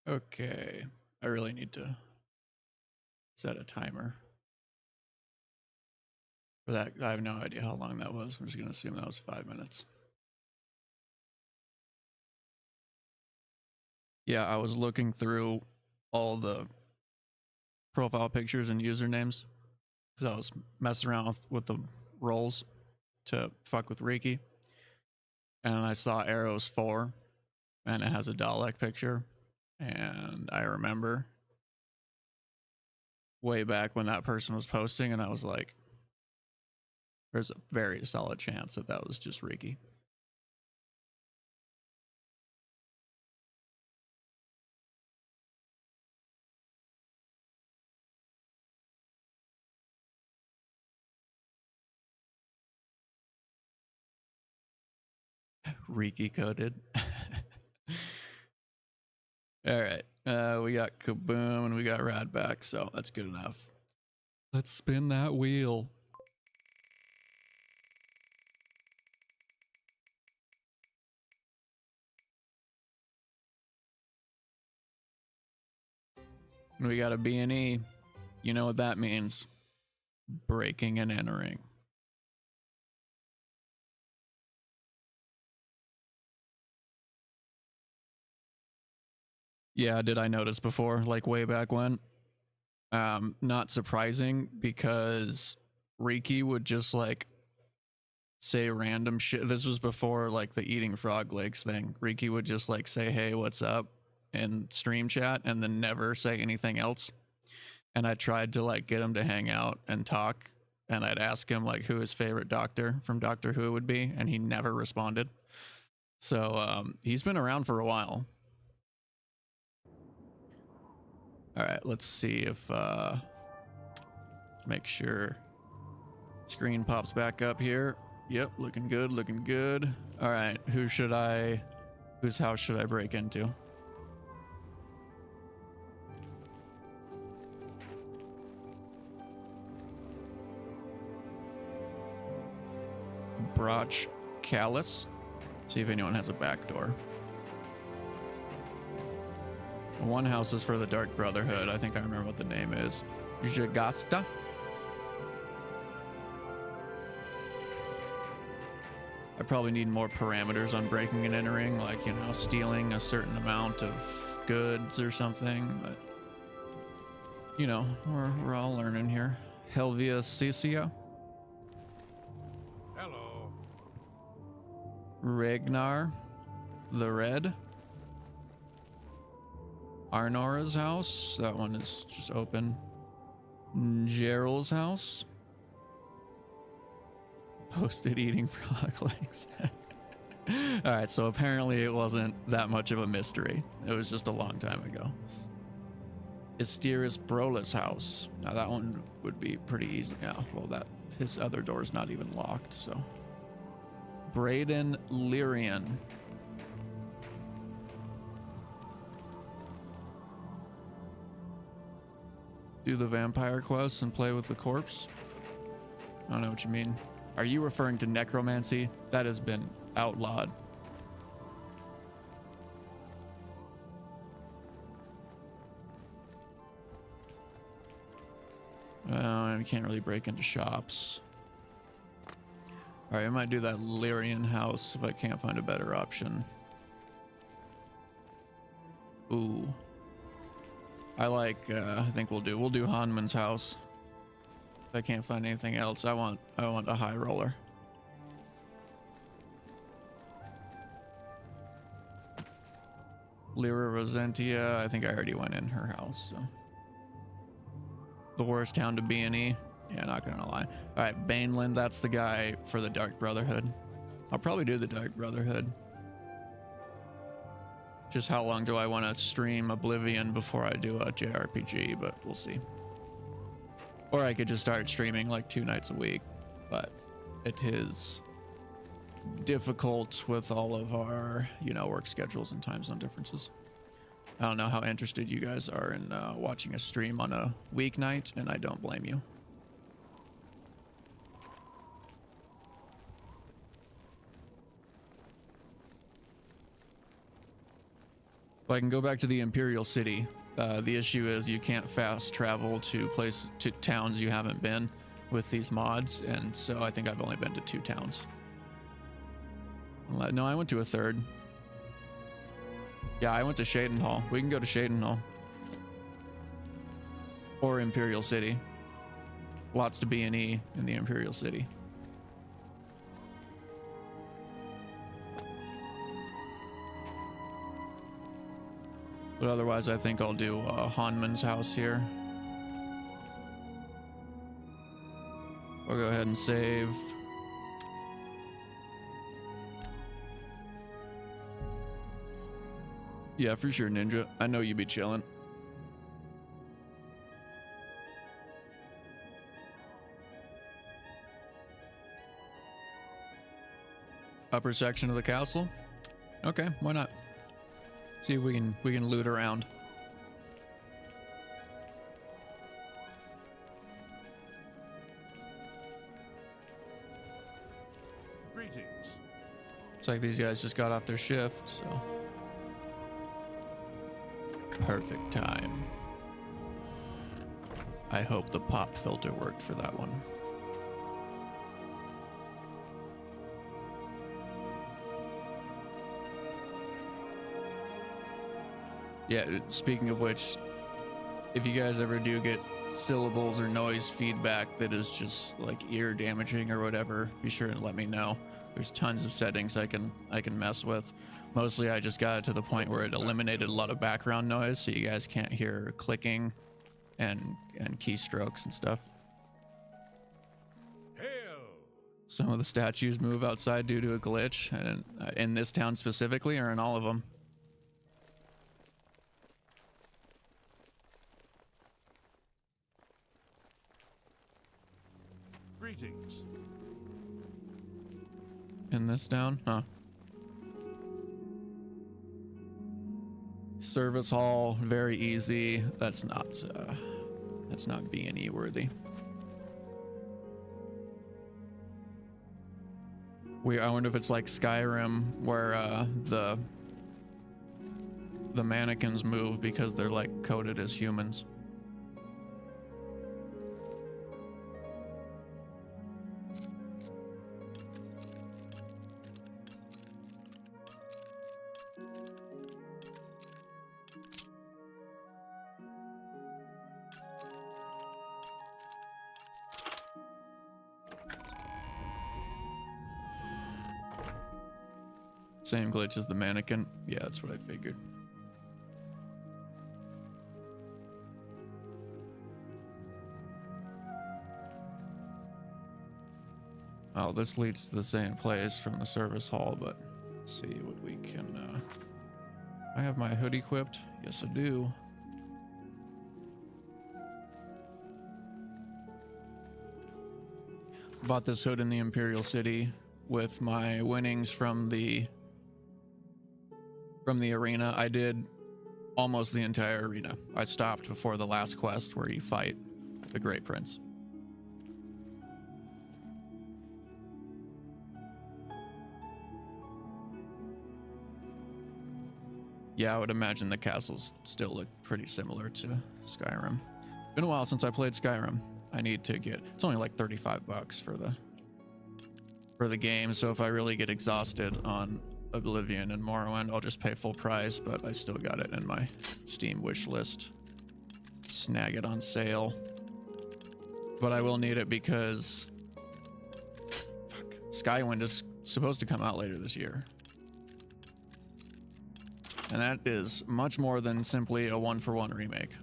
Okay. I really need to set a timer for that. I have no idea how long that was. I'm just going to assume that was 5 minutes. Yeah, I was looking through all the profile pictures and usernames because I was messing around with the roles to fuck with Riki. And I saw Arrows 4 and it has a Dalek picture. And I remember way back when that person was posting, and I was like, there's a very solid chance that that was just Riki. Riki coded. All right. We got Kaboom and we got Radback, so that's good enough. Let's spin that wheel. We got a B&E. You know what that means. Breaking and entering. Yeah, did I notice before, like way back when? Not surprising because Riki would just like say random shit. This was before like the eating frog legs thing. Riki would just like say, hey, what's up in stream chat and then never say anything else. And I tried to like get him to hang out and talk. And I'd ask him like who his favorite doctor from Doctor Who would be. And he never responded. So he's been around for a while. All right, let's see if, make sure screen pops back up here. Yep, looking good, looking good. All right, whose house should I break into? Broch Callus. See if anyone has a back door. One house is for the Dark Brotherhood. I think I remember what the name is. Jagasta. I probably need more parameters on breaking and entering, like, you know, stealing a certain amount of goods or something, but you know, we're all learning here. Helvia Cisia. Hello. Ragnar the Red. Arnora's house. That one is just open. Gerald's house. Posted eating frog legs. All right, so apparently it wasn't that much of a mystery. It was just a long time ago. Asterius Brola's house. Now that one would be pretty easy. Yeah, well, that his other door's not even locked, so. Braden Lyrian. Do the vampire quests and play with the corpse? I don't know what you mean. Are you referring to necromancy? That has been outlawed. You can't really break into shops. All right, I might do that Lyrian house if I can't find a better option. Ooh. I like, I think we'll do Hanman's house. If I can't find anything else, I want a high roller. Lyra Rosentia, I think I already went in her house, so. The worst town to be in E. Yeah, not gonna lie. All right, Baneland, that's the guy for the Dark Brotherhood. I'll probably do the Dark Brotherhood. Just how long do I want to stream Oblivion before I do a JRPG, but we'll see. Or I could just start streaming like 2 nights a week, but it is difficult with all of our, you know, work schedules and time zone differences. I don't know how interested you guys are in watching a stream on a weeknight, and I don't blame you. I can go back to the Imperial City. The issue is you can't fast travel to towns you haven't been with these mods, and so I think I've only been to 2 towns. No, I went to a 3rd. Yeah, I went to Shadenhall. We can go to Shadenhall. Or Imperial City. Lots to B&E in the Imperial City. But otherwise, I think I'll do Hanman's house here. I'll go ahead and save. Yeah, for sure, Ninja. I know you be chilling. Upper section of the castle? Okay, why not? See if we can loot around. Greetings. Looks like these guys just got off their shift, so perfect time. I hope the pop filter worked for that one. Yeah, speaking of which, if you guys ever do get syllables or noise feedback that is just like ear damaging or whatever, be sure and let me know. There's tons of settings I can mess with. Mostly I just got it to the point where it eliminated a lot of background noise so you guys can't hear clicking and keystrokes and stuff. Hail! Some of the statues move outside due to a glitch, and in this town specifically, or in all of them. Greetings. In this town? Huh. Service hall, very easy. That's not B&E worthy. I wonder if it's like Skyrim where the mannequins move because they're like coded as humans. Same glitch as the mannequin. Yeah, that's what I figured. Oh, this leads to the same place from the service hall, but let's see what we can... I have my hood equipped. Yes, I do. Bought this hood in the Imperial City with my winnings from the arena. I did almost the entire arena. I stopped before the last quest where you fight the Great Prince. Yeah, I would imagine the castles still look pretty similar to Skyrim. Been a while since I played Skyrim. I need to get... It's only like $35 for the game, so if I really get exhausted on Oblivion and Morrowind, I'll just pay full price, but I still got it in my Steam wish list. Snag it on sale. But I will need it because... Fuck. Skywind is supposed to come out later this year. And that is much more than simply a one-for-one remake.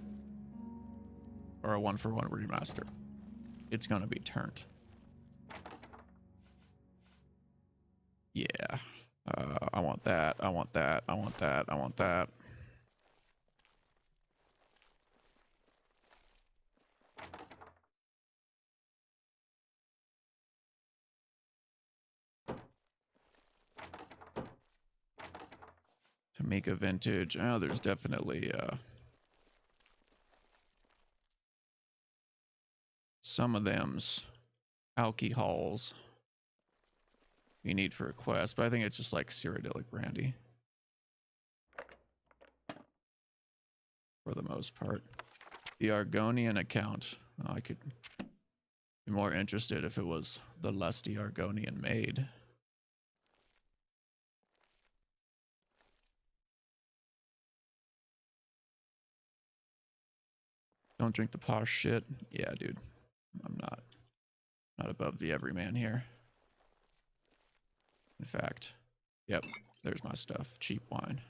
Or a one-for-one remaster. It's gonna be turned. Yeah. I want that. I want that. I want that. I want that. Tamika Vintage. Oh, there's definitely some of them's alcohols you need for a quest, but I think it's just like Cyrodiilic brandy. for the most part. The Argonian account. I could be more interested if it was the lusty Argonian maid. Don't drink the posh shit. Yeah, dude. I'm not above the everyman here. In fact, yep, there's my stuff. Cheap wine.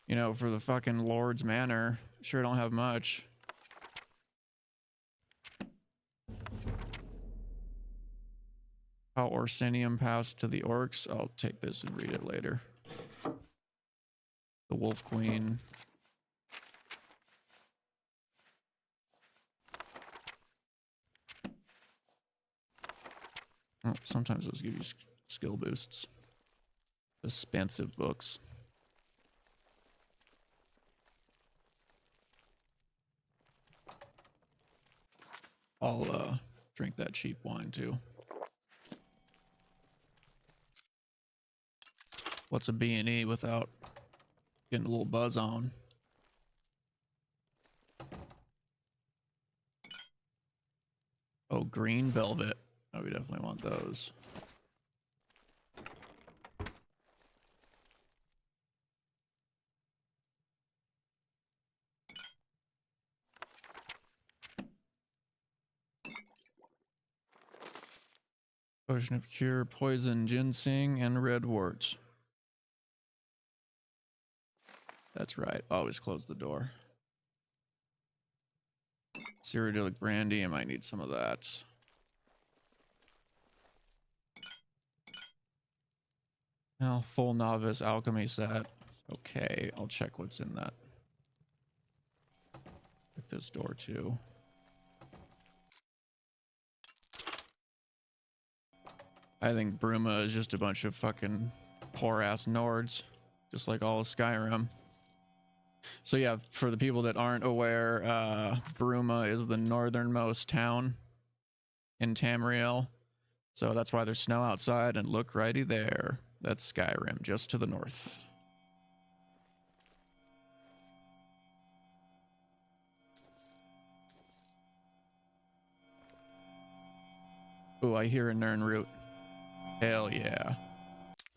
You know, for the fucking Lord's Manor, sure don't have much. How Orsinium passed to the orcs. I'll take this and read it later. The Wolf Queen. Oh, sometimes those give you skill boosts. Expensive books. I'll drink that cheap wine too. What's a B&E without getting a little buzz on? Oh, green velvet. Oh, we definitely want those. Potion of cure, poison, ginseng, and redwort. That's right. Always close the door. Cyrodiilic brandy. I might need some of that. Now, full novice alchemy set. Okay, I'll check what's in that. Check this door too. I think Bruma is just a bunch of fucking poor ass Nords, just like all of Skyrim. So yeah, for the people that aren't aware, Bruma is the northernmost town in Tamriel. So that's why there's snow outside, and look righty there. That's Skyrim, just to the north. Ooh, I hear a Nirnroot. Hell yeah.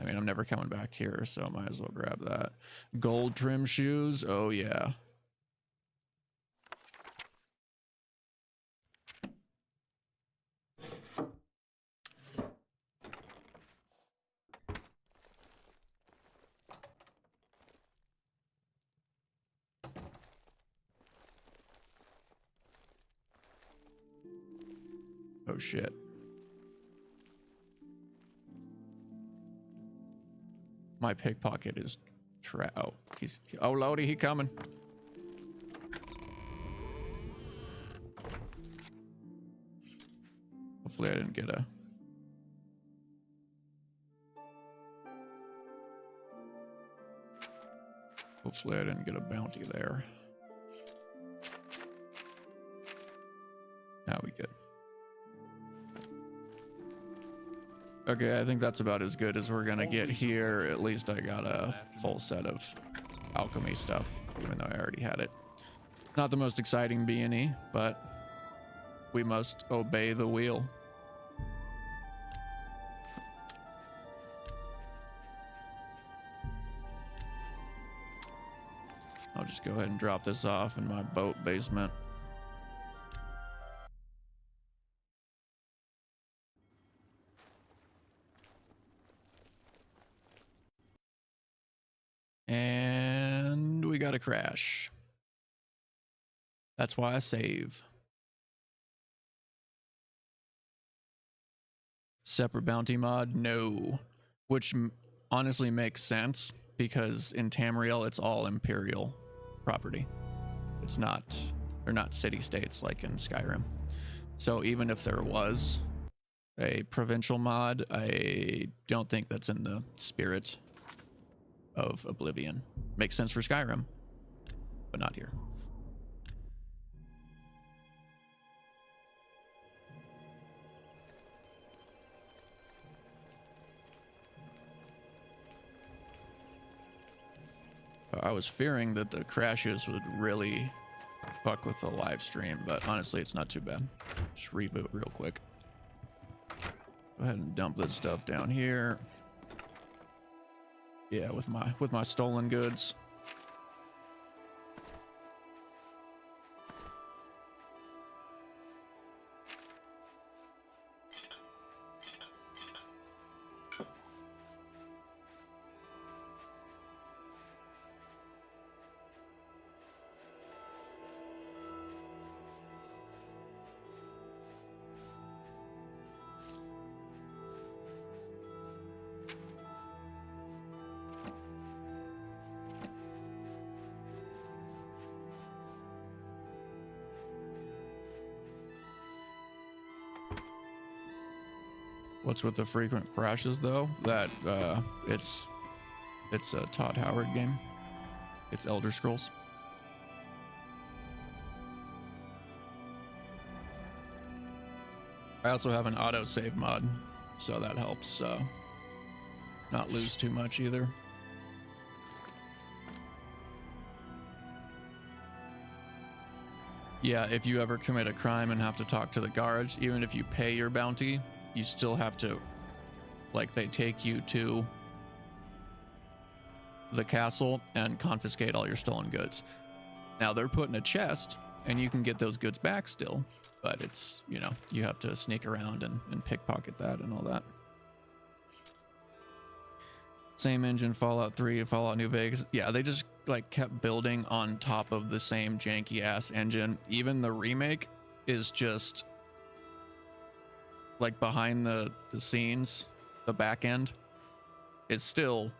I mean, I'm never coming back here, so I might as well grab that. Gold trim shoes? Oh yeah. Oh shit. My pickpocket is oh, oh Lodi, he coming. Hopefully I didn't get a bounty there. Now we good. Okay, I think that's about as good as we're gonna get here. At least I got a full set of alchemy stuff, even though I already had it. Not the most exciting B&E, but we must obey the wheel. I'll just go ahead and drop this off in my boat basement. And we got a crash. That's why I save. Separate bounty mod? No. Which honestly makes sense, because in Tamriel it's all Imperial property. It's not, they're not city-states like in Skyrim. So even if there was a provincial mod, I don't think that's in the spirit of Oblivion. Makes sense for Skyrim, but not here. I was fearing that the crashes would really fuck with the live stream, but honestly, it's not too bad. Just reboot real quick. Go ahead and dump this stuff down here. Yeah, with my stolen goods. What's with the frequent crashes though? That it's a Todd Howard game. It's Elder Scrolls. I also have an autosave mod, so that helps not lose too much either. Yeah, if you ever commit a crime and have to talk to the guards, even if you pay your bounty, you still have to, like, they take you to the castle and confiscate all your stolen goods. Now they're put in a chest and you can get those goods back still, but it's, you know, you have to sneak around and pickpocket that and all that. Same engine, Fallout 3, Fallout New Vegas. Yeah, they just like kept building on top of the same janky ass engine. Even the remake is just like behind the scenes, the back end is still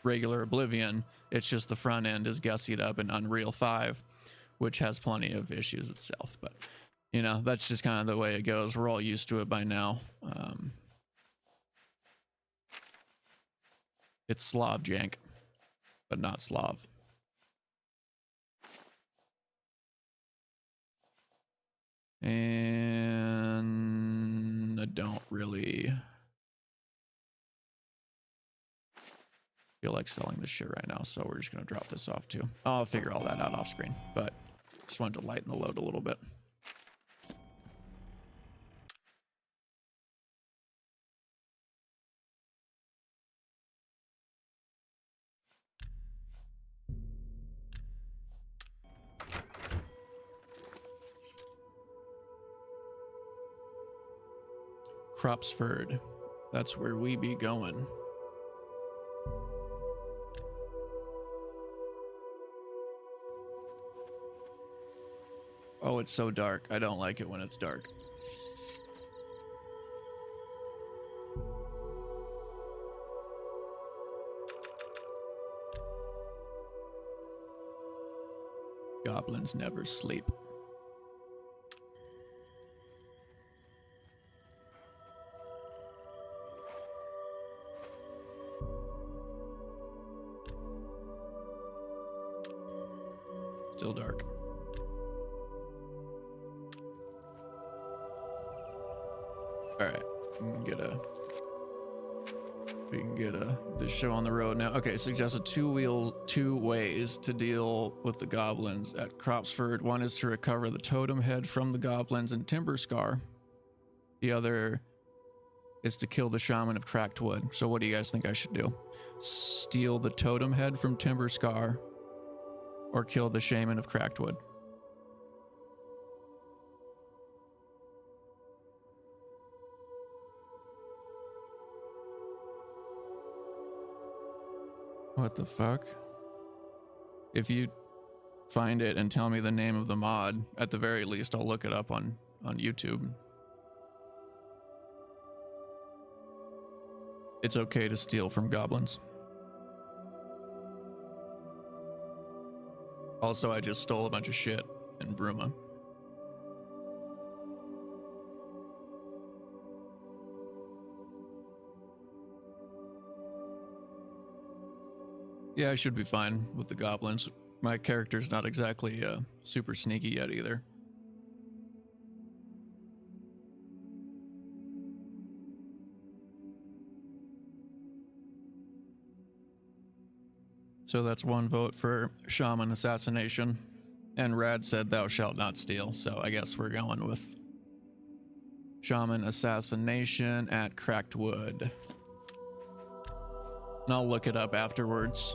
regular Oblivion. It's just the front end is gussied up in Unreal 5, which has plenty of issues itself. But, you know, that's just kind of the way it goes. We're all used to it by now. It's Slav jank, but not Slav. And I don't really feel like selling this shit right now, so we're just gonna drop this off too. I'll figure all that out off screen, but just wanted to lighten the load a little bit. Cropsford, that's where we be going. Oh, it's so dark. I don't like it when it's dark. Goblins never sleep. Still dark. All right, we can get this show on the road now. Okay, suggested two ways to deal with the goblins at Cropsford. One is to recover the totem head from the goblins in Timberscar. The other is to kill the shaman of Cracked Wood. So what do you guys think I should do? Steal the totem head from Timberscar or kill the shaman of Cracked Wood? What the fuck? If you find it and tell me the name of the mod, at the very least, I'll look it up on YouTube. It's okay to steal from goblins. Also, I just stole a bunch of shit in Bruma. Yeah, I should be fine with the goblins. My character's not exactly super sneaky yet either. So that's one vote for Shaman Assassination. And Rad said thou shalt not steal, so I guess we're going with Shaman Assassination at Cracked Wood. And I'll look it up afterwards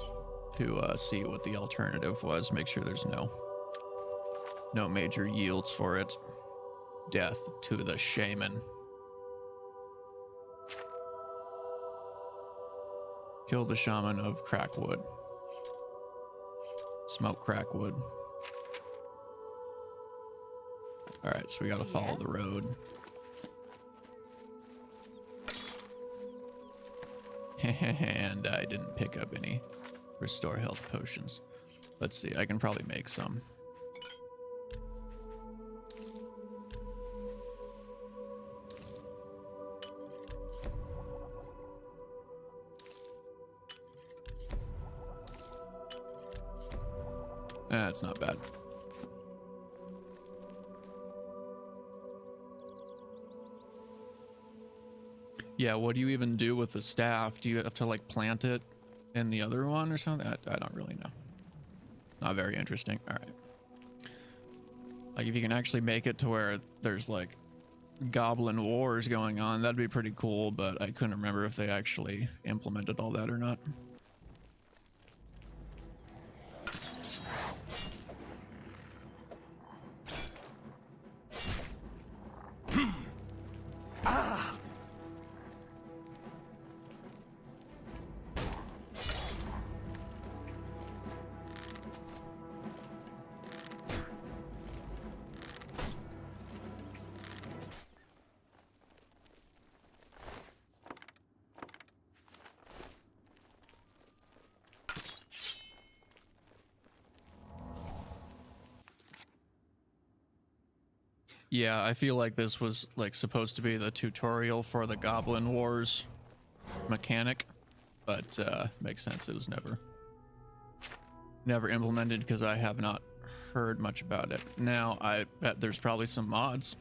to see what the alternative was. Make sure there's no major yields for it. Death to the Shaman. Kill the Shaman of Crackwood. Smoke Crackwood. Alright, so we gotta follow the road. And I didn't pick up any restore health potions. Let's see, I can probably make some. That's not bad. Yeah, what do you even do with the staff? Do you have to like plant it in the other one or something? I don't really know. Not very interesting. All right. Like if you can actually make it to where there's like goblin wars going on, that'd be pretty cool, but I couldn't remember if they actually implemented all that or not. Yeah, I feel like this was like supposed to be the tutorial for the Goblin Wars mechanic, but makes sense it was never implemented because I have not heard much about it. Now I bet there's probably some mods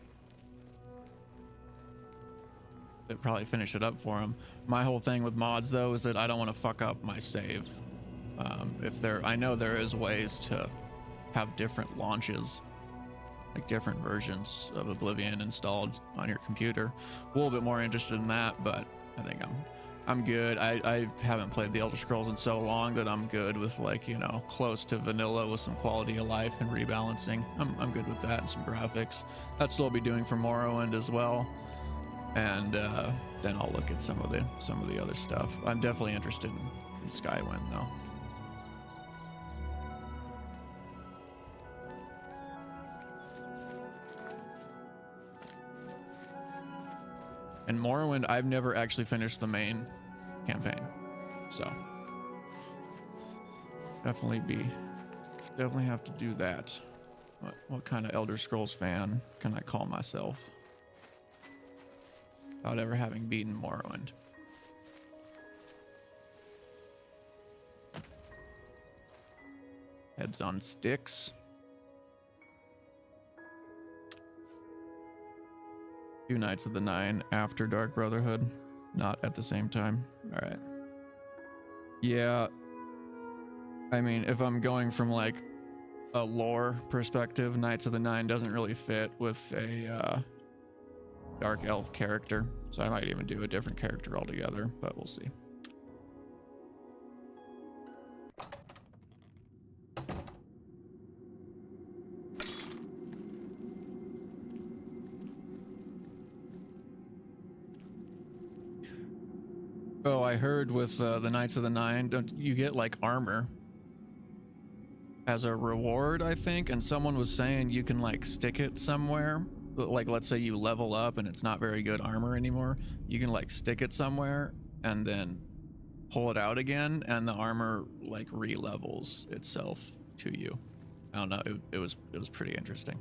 that probably finish it up for them. My whole thing with mods though is that I don't want to fuck up my save. I know there is ways to have different launches, like different versions of Oblivion installed on your computer. A little bit more interested in that, but I think I'm good. I haven't played the Elder Scrolls in so long that I'm good with like, you know, close to vanilla with some quality of life and rebalancing. I'm good with that and some graphics. That's what I'll be doing for Morrowind as well. And then I'll look at some of the other stuff. I'm definitely interested in Skywind though. And Morrowind, I've never actually finished the main campaign, so definitely have to do that. What kind of Elder Scrolls fan can I call myself without ever having beaten Morrowind? Heads on sticks. Two Knights of the Nine after Dark Brotherhood, not at the same time. All right. Yeah. I mean, if I'm going from like a lore perspective, Knights of the Nine doesn't really fit with a Dark Elf character. So I might even do a different character altogether, but we'll see. Oh, I heard with the Knights of the Nine, you get like armor as a reward, I think, and someone was saying you can like stick it somewhere. Like let's say you level up and it's not very good armor anymore, you can like stick it somewhere and then pull it out again, and the armor like re-levels itself to you. I don't know, it was pretty interesting.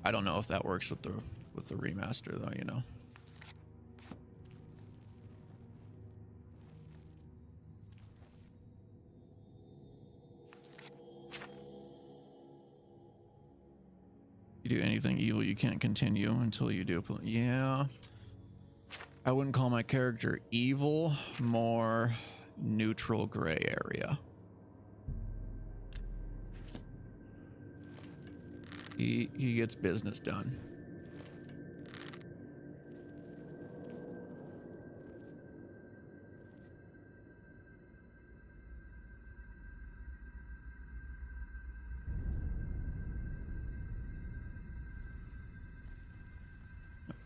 I don't know if that works with the remaster though, you know. You do anything evil, you can't continue until you do. Yeah, I wouldn't call my character evil, more neutral gray area. He gets business done.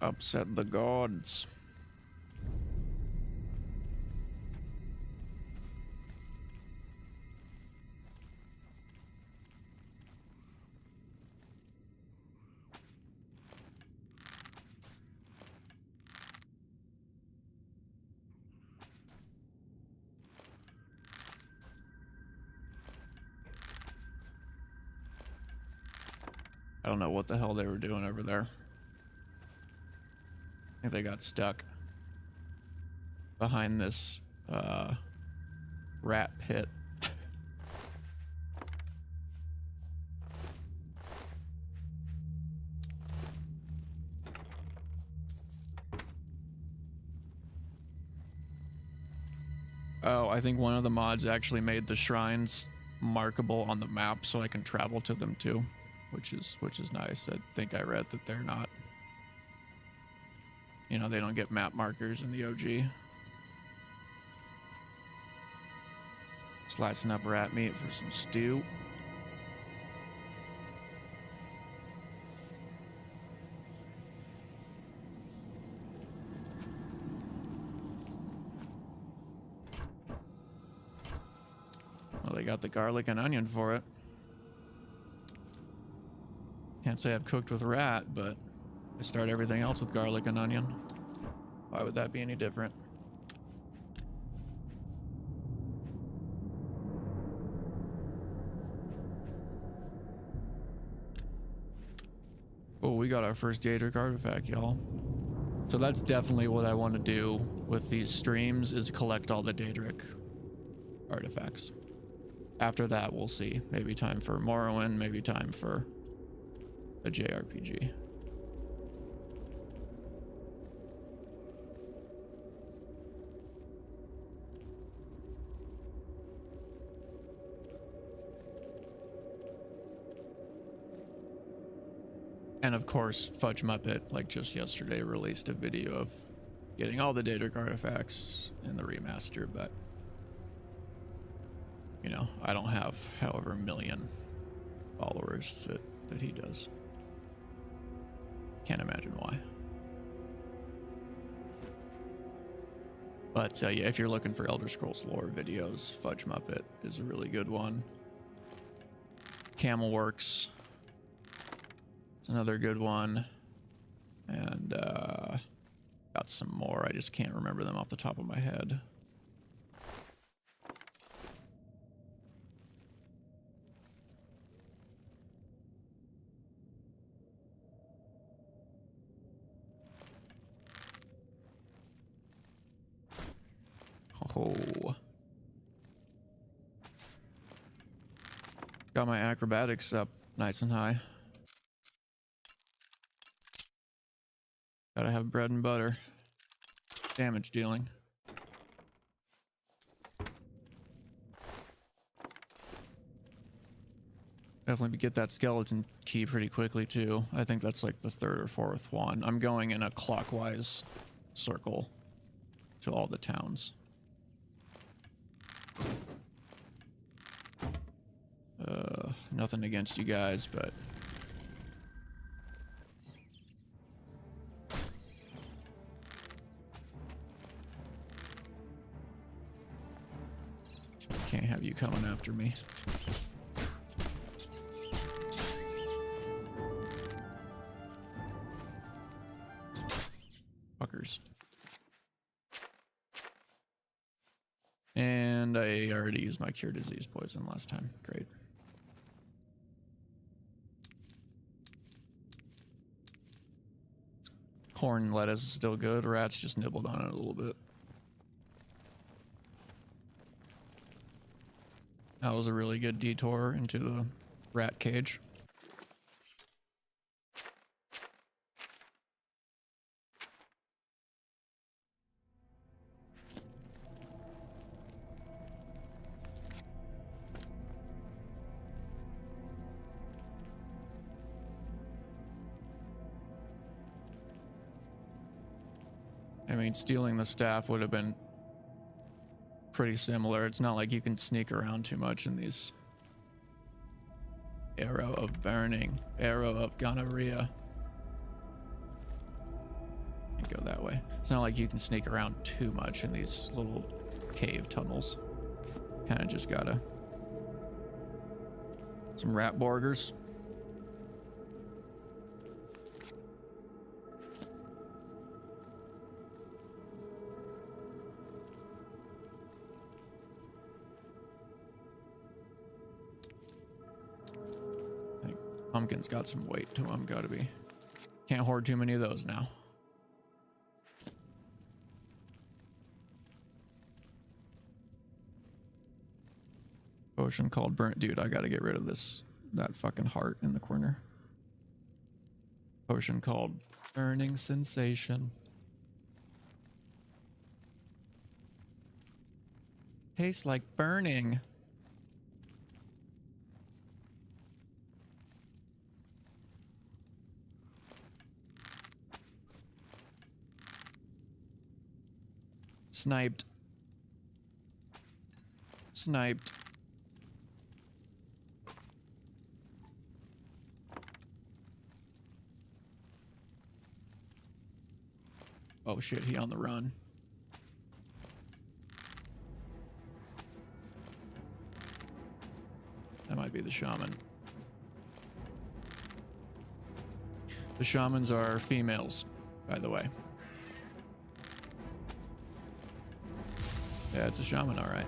Upset the gods. I don't know what the hell they were doing over there. I think they got stuck behind this rat pit. Oh, I think one of the mods actually made the shrines markable on the map so I can travel to them too, which is nice. I think I read that they're not, you know, they don't get map markers in the OG. Slicing up rat meat for some stew. Well, they got the garlic and onion for it. Can't say I've cooked with rat, but I start everything else with garlic and onion. Why would that be any different? Oh, we got our first Daedric Artifact, y'all. So that's definitely what I want to do with these streams, is collect all the Daedric Artifacts. After that, we'll see. Maybe time for Morrowind, maybe time for a JRPG. And of course, Fudge Muppet, like just yesterday, released a video of getting all the Daedric Artifacts in the remaster, but you know, I don't have however million followers that he does. Can't imagine why. But yeah, if you're looking for Elder Scrolls lore videos, Fudge Muppet is a really good one. Camelworks, it's another good one. And got some more. I just can't remember them off the top of my head. Oh. Got my acrobatics up nice and high. Gotta have bread and butter. Damage dealing. Definitely get that skeleton key pretty quickly too. I think that's like the third or fourth one. I'm going in a clockwise circle to all the towns. Nothing against you guys, but can't have you coming after me. Fuckers. And I already used my cure disease poison last time. Great. Corn and lettuce is still good. Rats just nibbled on it a little bit. That was a really good detour into the rat cage. mean, stealing the staff would have been pretty similar. It's not like you can sneak around too much in these. Arrow of burning, arrow of gonorrhea. Can't go that way. It's not like you can sneak around too much in these little cave tunnels. Kind of just gotta. Some rat borgers. I think pumpkin's got some weight to him. Gotta be. Can't hoard too many of those now. Potion called burnt. Dude, I gotta get rid of that fucking heart in the corner. Potion called burning sensation. Tastes like burning. Sniped. Sniped. Oh shit, he on the run. That might be the shaman. The shamans are females, by the way. Yeah, it's a shaman, all right.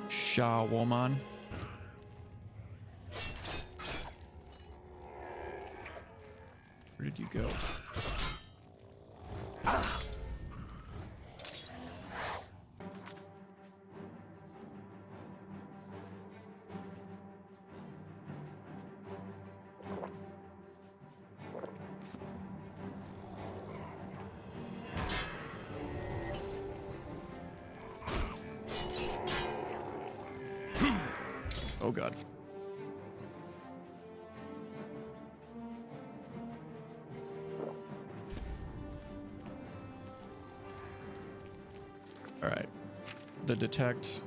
Shah woman. Where did you go? Oh god. All right. The detect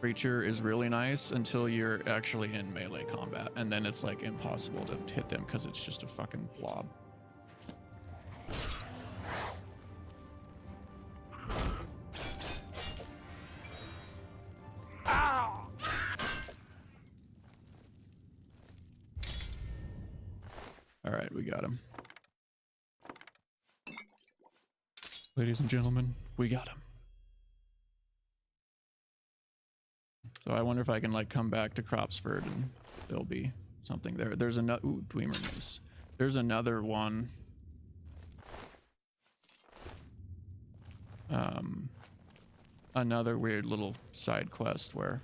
creature is really nice until you're actually in melee combat, and then it's like impossible to hit them because it's just a fucking blob. All right, we got him. Ladies and gentlemen, we got him. So I wonder if I can like come back to Cropsford and there'll be something there. There's another, ooh, Dwemer Mace. There's another one. Another weird little side quest where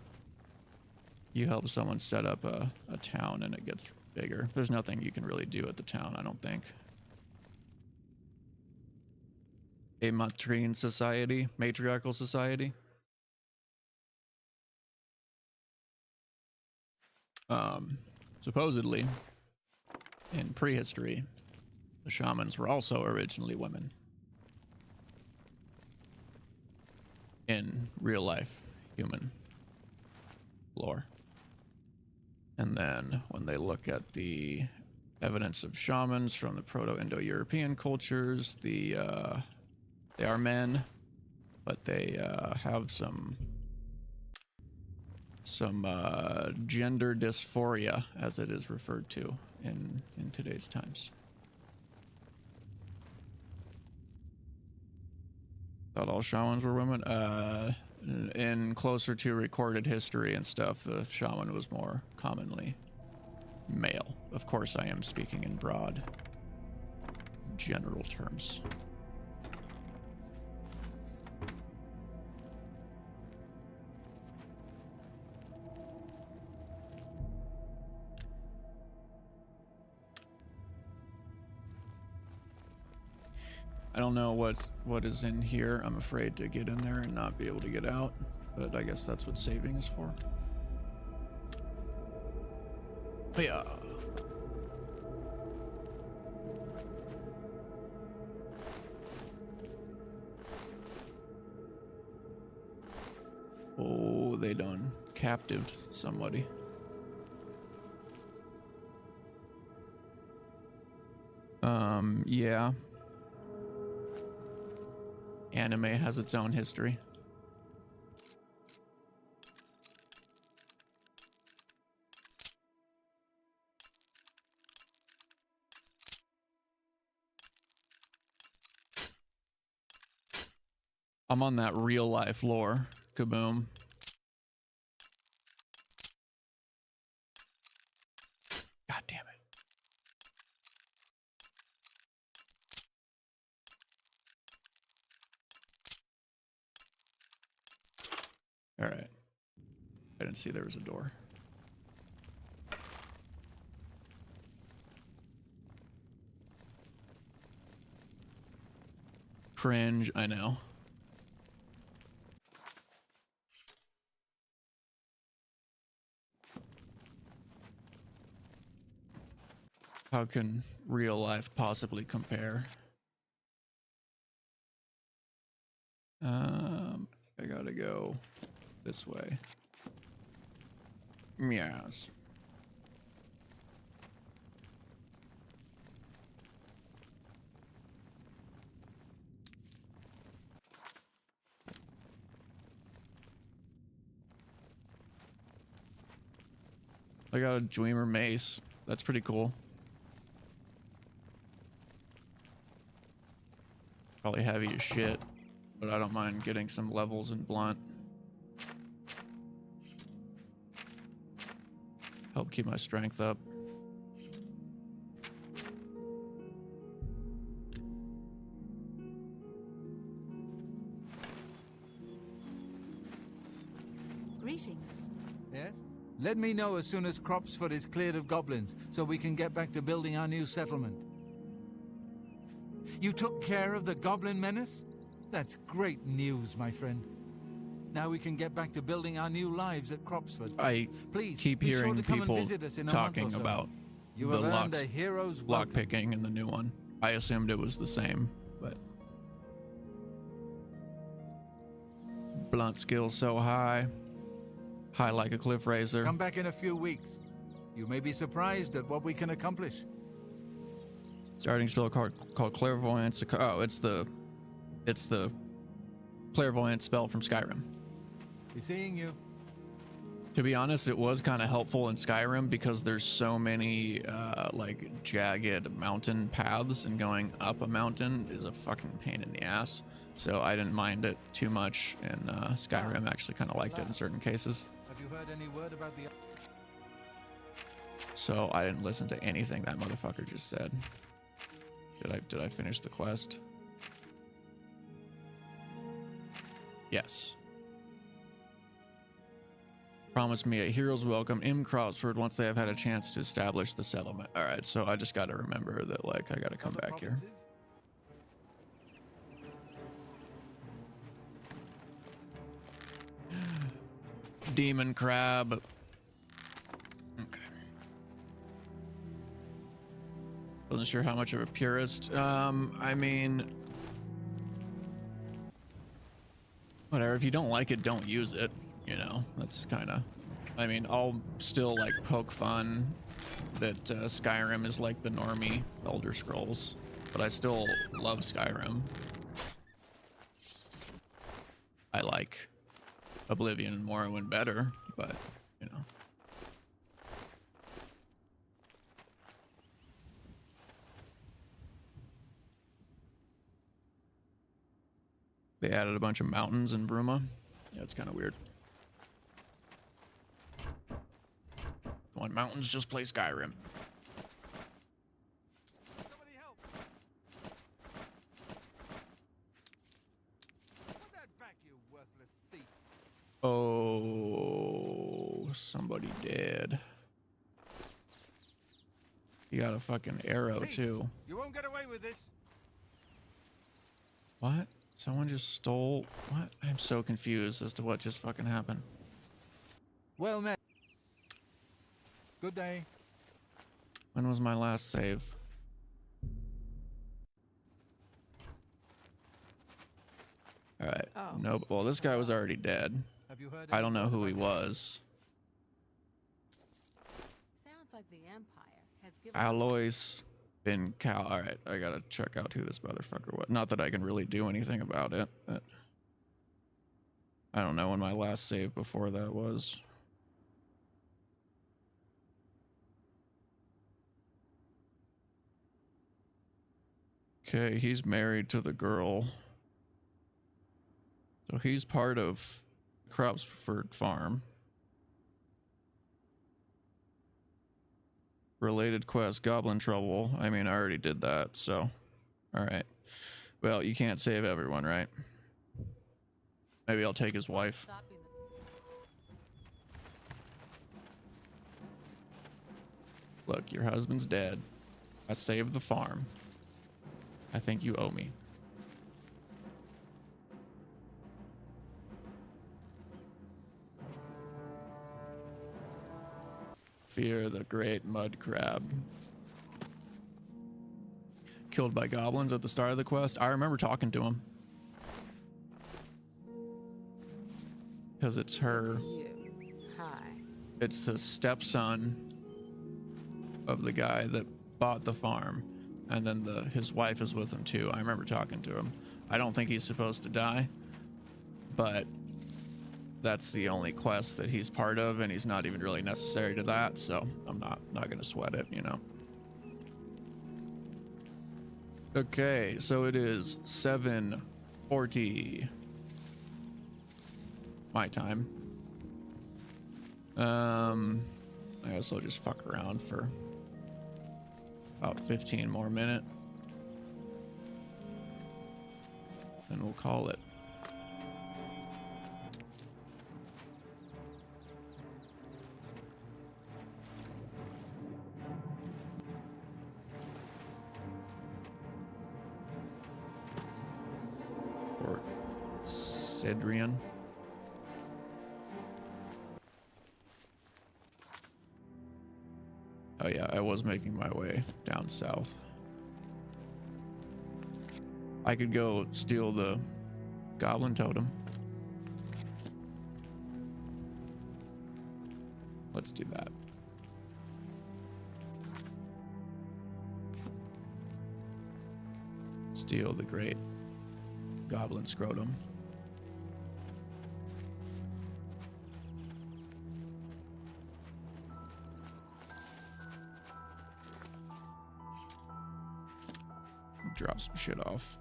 you help someone set up a town and it gets bigger. There's nothing you can really do at the town, I don't think. A matrine society, matriarchal society. Supposedly, in prehistory, the shamans were also originally women. In real life, human lore. And then when they look at the evidence of shamans from the Proto-Indo-European cultures, they are men, but they have some gender dysphoria, as it is referred to in today's times. Thought all shamans were women. In closer to recorded history and stuff, the shaman was more commonly male. Of course, I am speaking in broad general terms. I don't know what is in here. I'm afraid to get in there and not be able to get out, but I guess that's what saving is for. Yeah. Oh, they done captived somebody. Yeah. Anime has its own history. I'm on that real life lore. Kaboom. God damn it. All right. I didn't see there was a door. Cringe, I know. How can real life possibly compare? I gotta go this way. Yes. I got a Dreamer mace. That's pretty cool. Probably heavy as shit, but I don't mind getting some levels in blunt. Help keep my strength up. Greetings. Yes? Let me know as soon as Cropsford is cleared of goblins, so we can get back to building our new settlement. You took care of the goblin menace? That's great news, my friend. Now we can get back to building our new lives at Cropsford. I Please keep be sure hearing to come and people visit us in a talking month or so. about You the have earned a hero's lock welcome. picking in the new one. I assumed it was the same, but blunt skills so high like a cliff razor. Come back in a few weeks. You may be surprised at what we can accomplish. Starting spell called clairvoyance. Oh, it's the clairvoyant spell from Skyrim. Be seeing you. To be honest, it was kind of helpful in Skyrim because there's so many like jagged mountain paths, and going up a mountain is a fucking pain in the ass. So I didn't mind it too much in Skyrim. Actually kind of liked it in certain cases. Have you heard any word about the... So I didn't listen to anything that motherfucker just said. Did I finish the quest? Yes. Promise me a hero's welcome in Cropsford once they have had a chance to establish the settlement. All right, so I just got to remember that, like, I got to come back here. Demon crab. Okay. Wasn't sure how much of a purist. I mean, whatever. If you don't like it, don't use it. You know, that's kind of. I mean, I'll still like poke fun that Skyrim is like the normie Elder Scrolls, but I still love Skyrim. I like Oblivion and Morrowind better, but you know. They added a bunch of mountains in Bruma. Yeah, it's kind of weird. Want mountains, just play Skyrim. Somebody help! Oh, somebody dead. You got a fucking arrow too. You won't get away with this. What? Someone just stole? What? I'm so confused as to what just fucking happened. Well met. Good day. When was my last save? Alright. Oh. Nope. Well, this guy was already dead. Have you heard? I don't know who he was. Sounds like the Empire has given Allessia been Cal. Alright, I gotta check out who this motherfucker was. Not that I can really do anything about it, but I don't know when my last save before that was. Okay, he's married to the girl. So he's part of Cropsford Farm. Related quest, Goblin Trouble. I mean, I already did that, so. Alright. Well, you can't save everyone, right? Maybe I'll take his wife. stopping the Look, your husband's dead. I saved the farm. I think you owe me. Fear the great mud crab. Killed by goblins at the start of the quest. I remember talking to him. Because it's her. You. Hi. It's the stepson of the guy that bought the farm. And then his wife is with him too. I remember talking to him. I don't think he's supposed to die. But that's the only quest that he's part of, and he's not even really necessary to that, so I'm not gonna sweat it, you know. Okay, so it is 7:40 my time. I guess I'll just fuck around for about 15 more minutes, and we'll call it. Or Cedrian. Oh yeah, I was making my way down south. I could go steal the goblin totem. Let's do that. Steal the great goblin scrotum. Drop some shit off.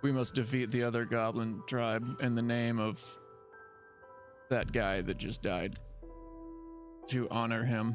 We must defeat the other goblin tribe in the name of that guy that just died, to honor him.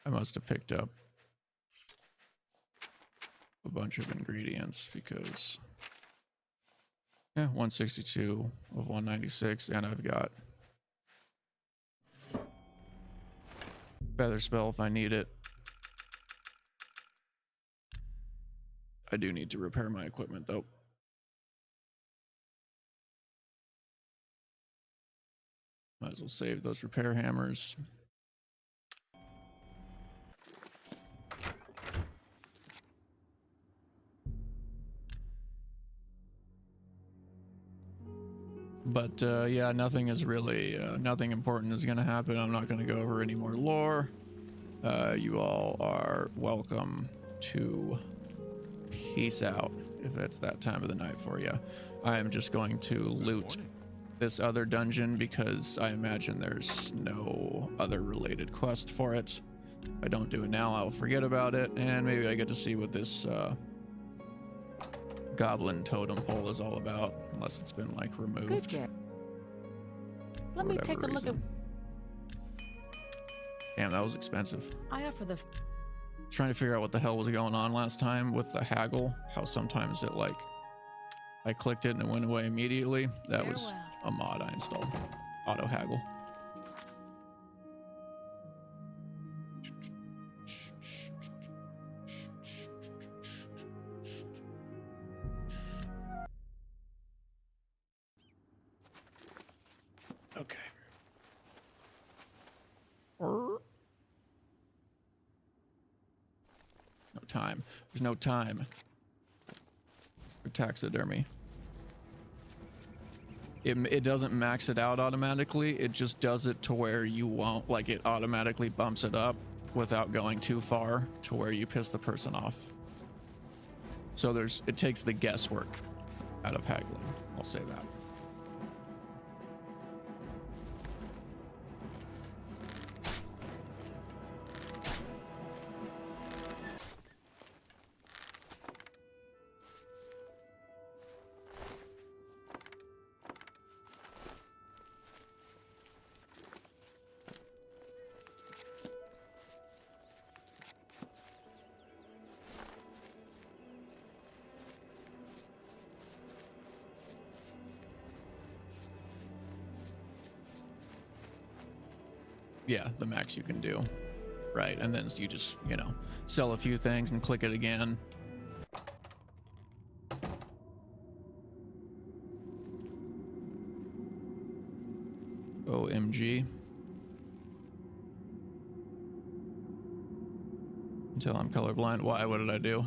I must have picked up a bunch of ingredients because, yeah, 162 of 196, and I've got feather spell if I need it. I do need to repair my equipment though. Might as well save those repair hammers. But yeah, nothing is really, nothing important is going to happen. I'm not going to go over any more lore. You all are welcome to peace out if it's that time of the night for you. I am just going to loot this other dungeon because I imagine there's no other related quest for it. If I don't do it now, I'll forget about it, and maybe I get to see what this goblin totem pole is all about, unless it's been like removed. Good day. Let me take a look at. Damn, that was expensive. I offer the. Trying to figure out what the hell was going on last time with the haggle. How sometimes it like I clicked it and it went away immediately. That was a mod I installed. Auto haggle. Okay. No time. There's no time for taxidermy. It doesn't max it out automatically. It just does it to where you won't, like, it automatically bumps it up without going too far to where you piss the person off. So it takes the guesswork out of haggling. I'll say that. Yeah, the max you can do. Right, and then you just, you know, sell a few things and click it again. OMG. Until I'm colorblind. Why? What did I do?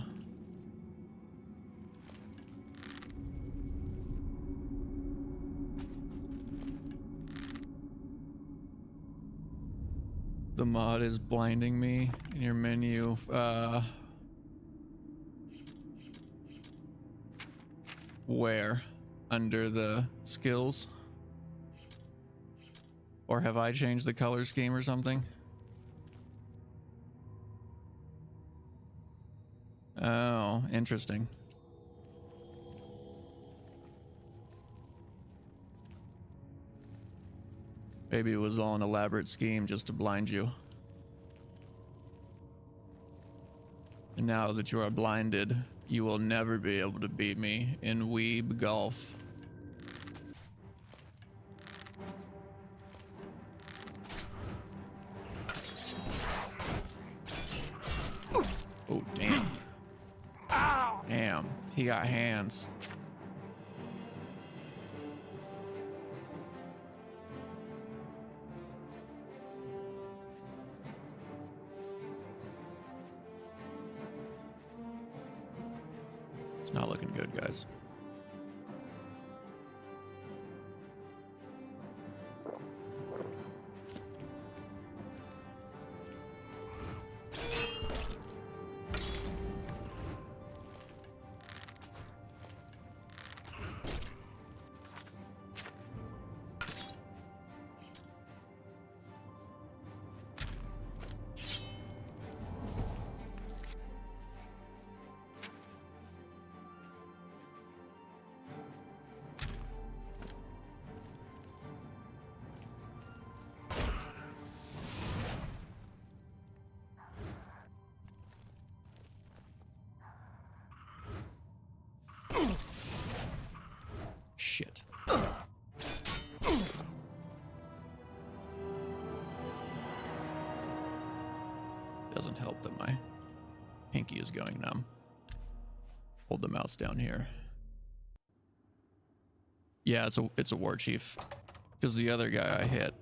The mod is blinding me in your menu. Where? Under the skills? Or have I changed the color scheme or something? Oh, interesting. Maybe it was all an elaborate scheme just to blind you. And now that you are blinded, you will never be able to beat me in Weeb Golf. Oh, damn. Damn, he got hands. It's not looking good, guys. Shit. Doesn't help that my pinky is going numb. Hold the mouse down here. Yeah, it's a war chief. Because the other guy I hit,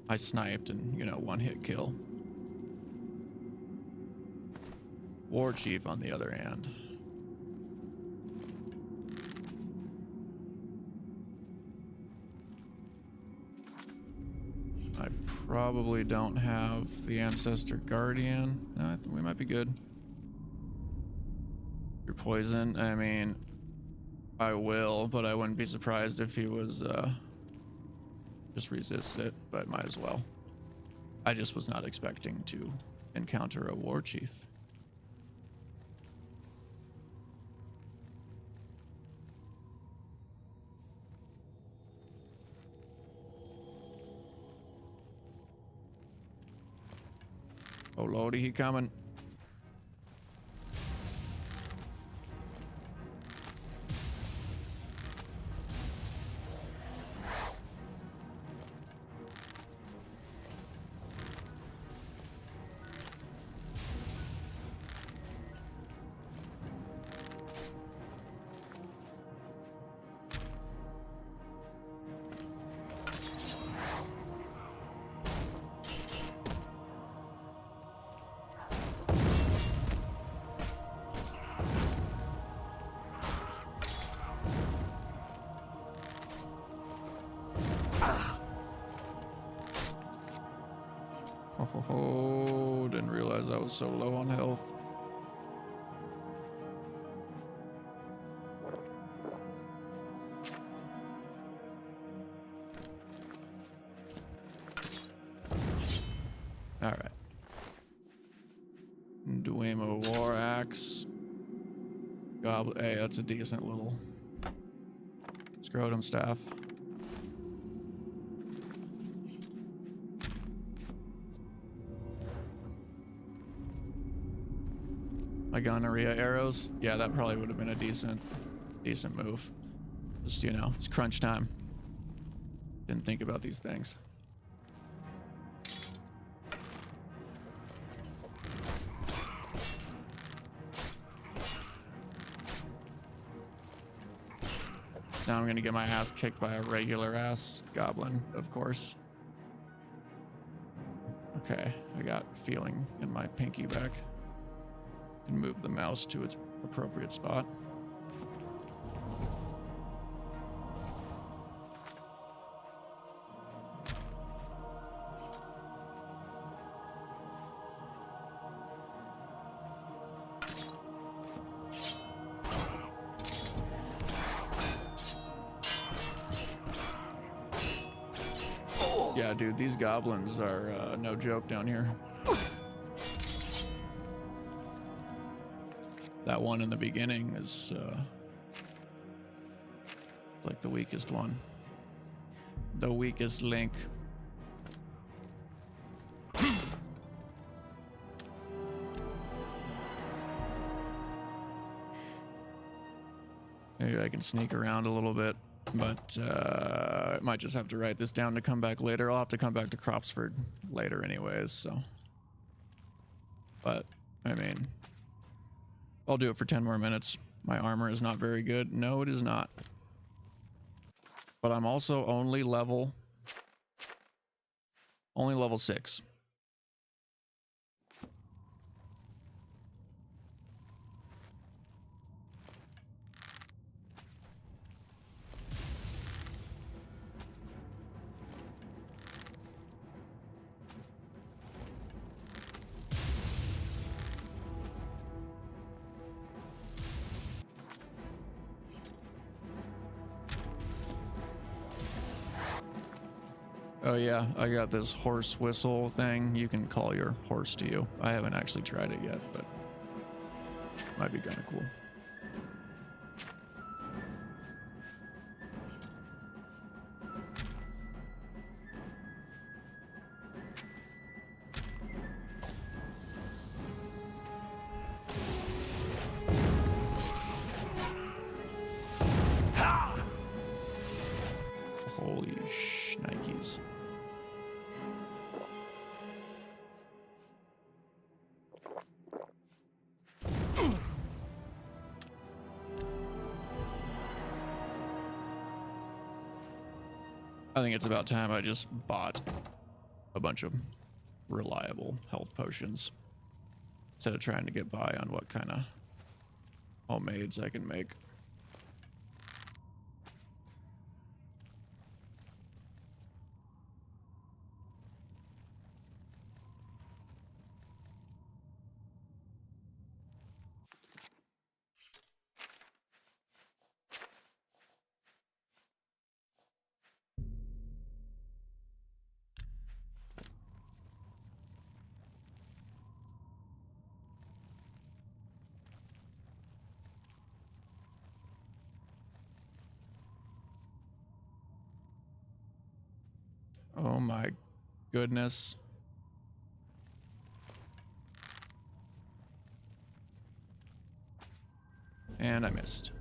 I sniped and, you know, one hit kill. War chief on the other hand. I Probably don't have the Ancestor Guardian. No, I think we might be good. Your poison, I mean, I will, but I wouldn't be surprised if he was, just resist it, but might as well. I just was not expecting to encounter a war chief. Oh lordy, he coming. Oh, didn't realize I was so low on health. All right. Duemo War Axe. Goblin. Hey, that's a decent little scrotum staff. My gonorrhea arrows. Yeah, that probably would have been a decent move. Just, you know, it's crunch time. Didn't think about these things. Now I'm gonna get my ass kicked by a regular ass goblin, of course. Okay, I got feeling in my pinky back. And move the mouse to its appropriate spot. Yeah, dude, these goblins are no joke down here. That one in the beginning is like the weakest one. The weakest link. Maybe I can sneak around a little bit, but I might just have to write this down to come back later. I'll have to come back to Cropsford later anyways, so. But, I mean, I'll do it for 10 more minutes. My armor is not very good. No, it is not. But I'm also only level 6. Oh yeah, I got this horse whistle thing. You can call your horse to you. I haven't actually tried it yet, but might be kind of cool. Holy shnikes. I think it's about time I just bought a bunch of reliable health potions instead of trying to get by on what kind of homemades I can make. Oh my goodness. And I missed.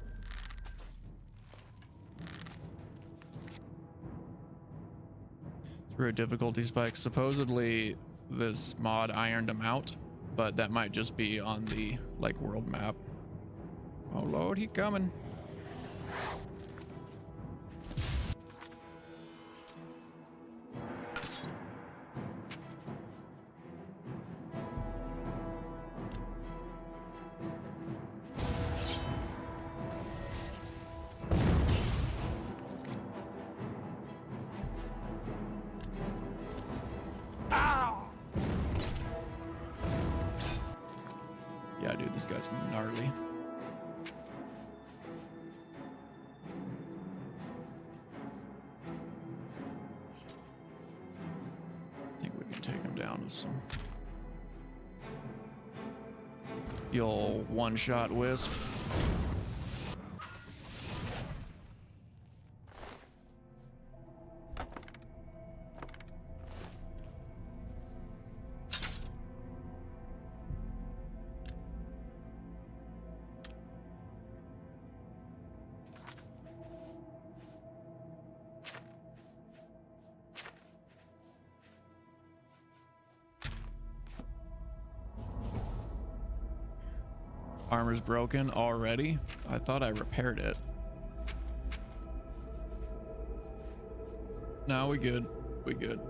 Through a difficulty spike. Supposedly this mod ironed him out, but that might just be on the like world map. Oh lord, he coming. Yeah, dude, this guy's gnarly. I think we can take him down with some... You'll one-shot wisp. Armor's broken already? I thought I repaired it. No, we good. We good.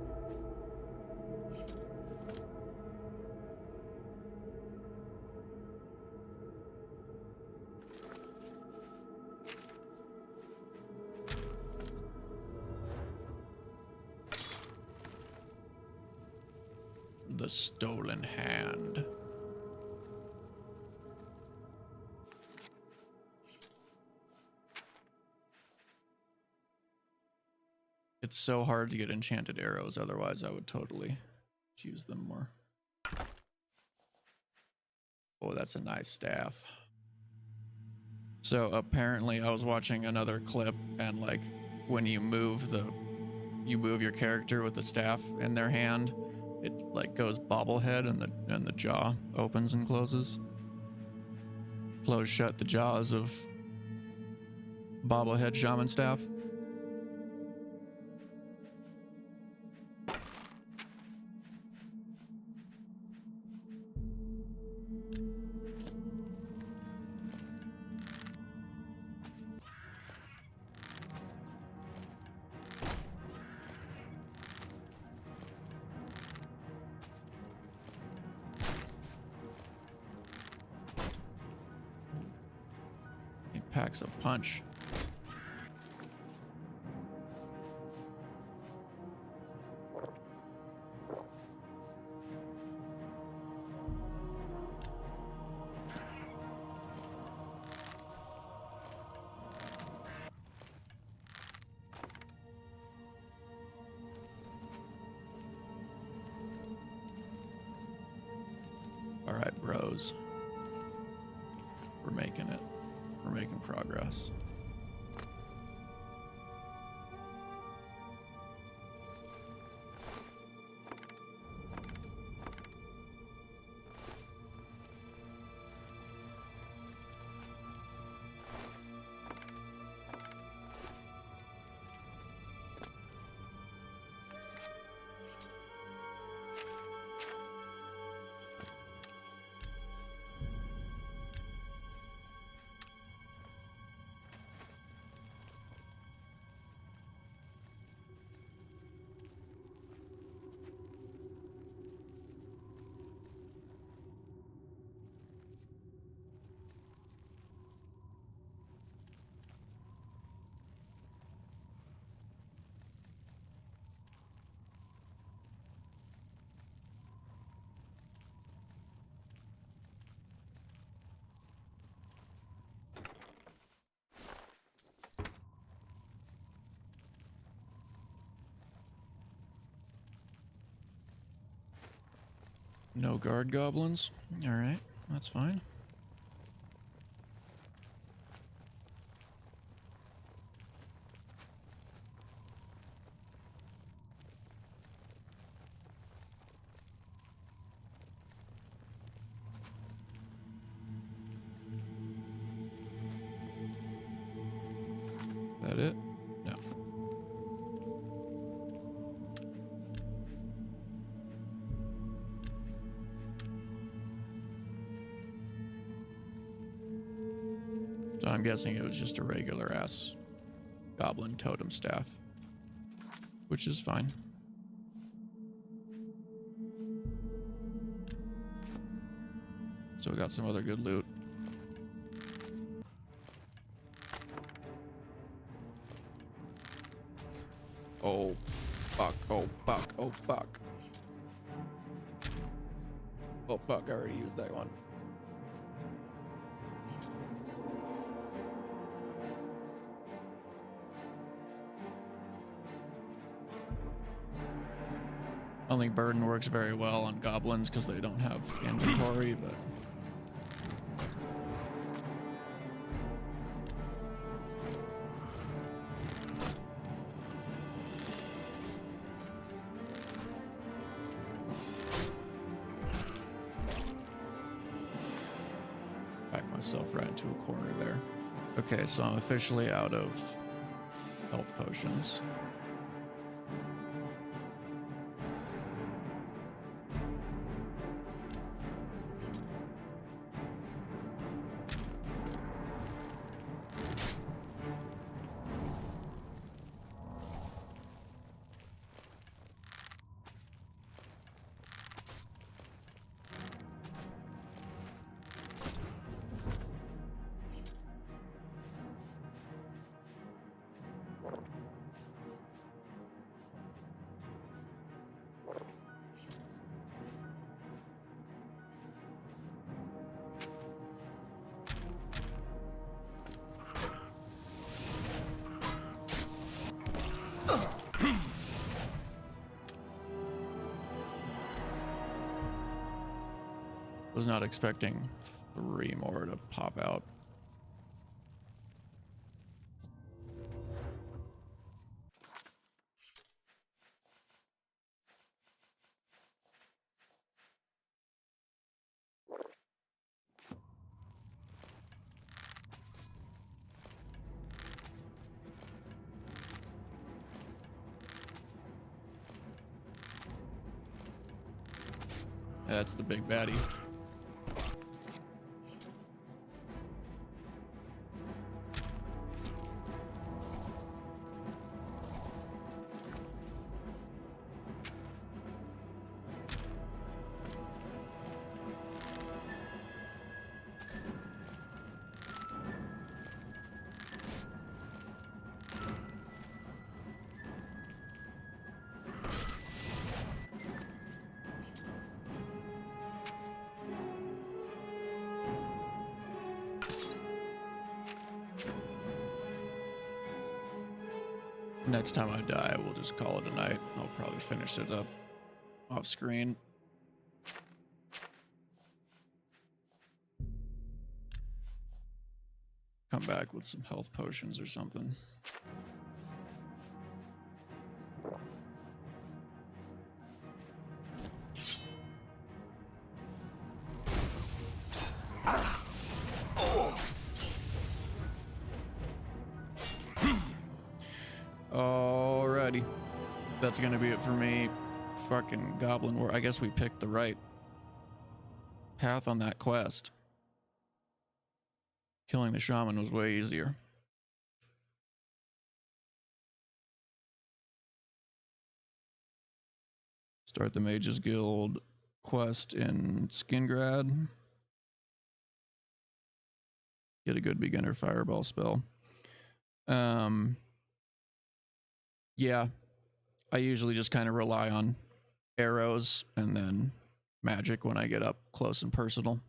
The stolen hand. It's so hard to get enchanted arrows, otherwise I would totally use them more. Oh, that's a nice staff. So apparently I was watching another clip, and like when you move your character with the staff in their hand, it like goes bobblehead and the jaw opens and closes. Close shut the jaws of bobblehead shaman staff. Packs a punch. All right, bros. We're making it. We're making progress. No guard goblins. All right, that's fine. So I'm guessing it was just a regular ass goblin totem staff, which is fine. So we got some other good loot. Oh fuck, oh fuck, oh fuck. Oh fuck, I already used that one. I don't think burden works very well on goblins because they don't have inventory, but back myself right into a corner there. Okay, so I'm officially out of health potions. Was not expecting 3 more to pop out. That's the big baddie. Next time I die, we'll just call it a night. I'll probably finish it up off screen. Come back with some health potions or something. Alrighty. That's gonna be it for me. Fucking Goblin War. I guess we picked the right path on that quest. Killing the shaman was way easier. Start the Mages Guild quest in Skingrad. Get a good beginner fireball spell. Yeah, I usually just kind of rely on arrows and then magic when I get up close and personal.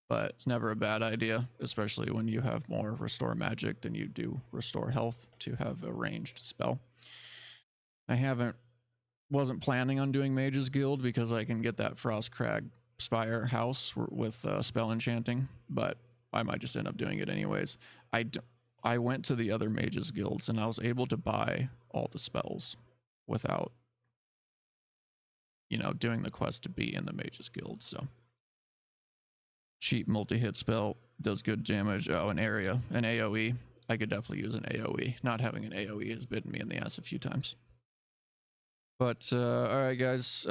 But it's never a bad idea, especially when you have more restore magic than you do restore health to have a ranged spell. I wasn't planning on doing Mages Guild because I can get that Frostcrag Spire house with spell enchanting, but I might just end up doing it anyways. I went to the other Mages Guilds and I was able to buy all the spells without, you know, doing the quest to be in the Mages Guild, so. Cheap multi-hit spell, does good damage. Oh, an AoE. I could definitely use an AoE. Not having an AoE has bitten me in the ass a few times. But, alright guys,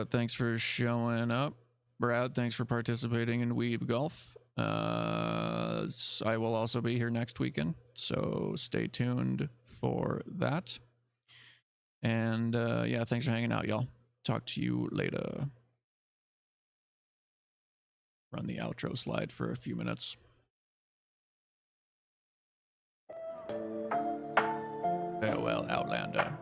thanks for showing up. Brad, thanks for participating in Weeb Golf. I will also be here next weekend, so stay tuned for that. And yeah, thanks for hanging out, y'all. Talk to you later. Run the outro slide for a few minutes. Farewell, Outlander.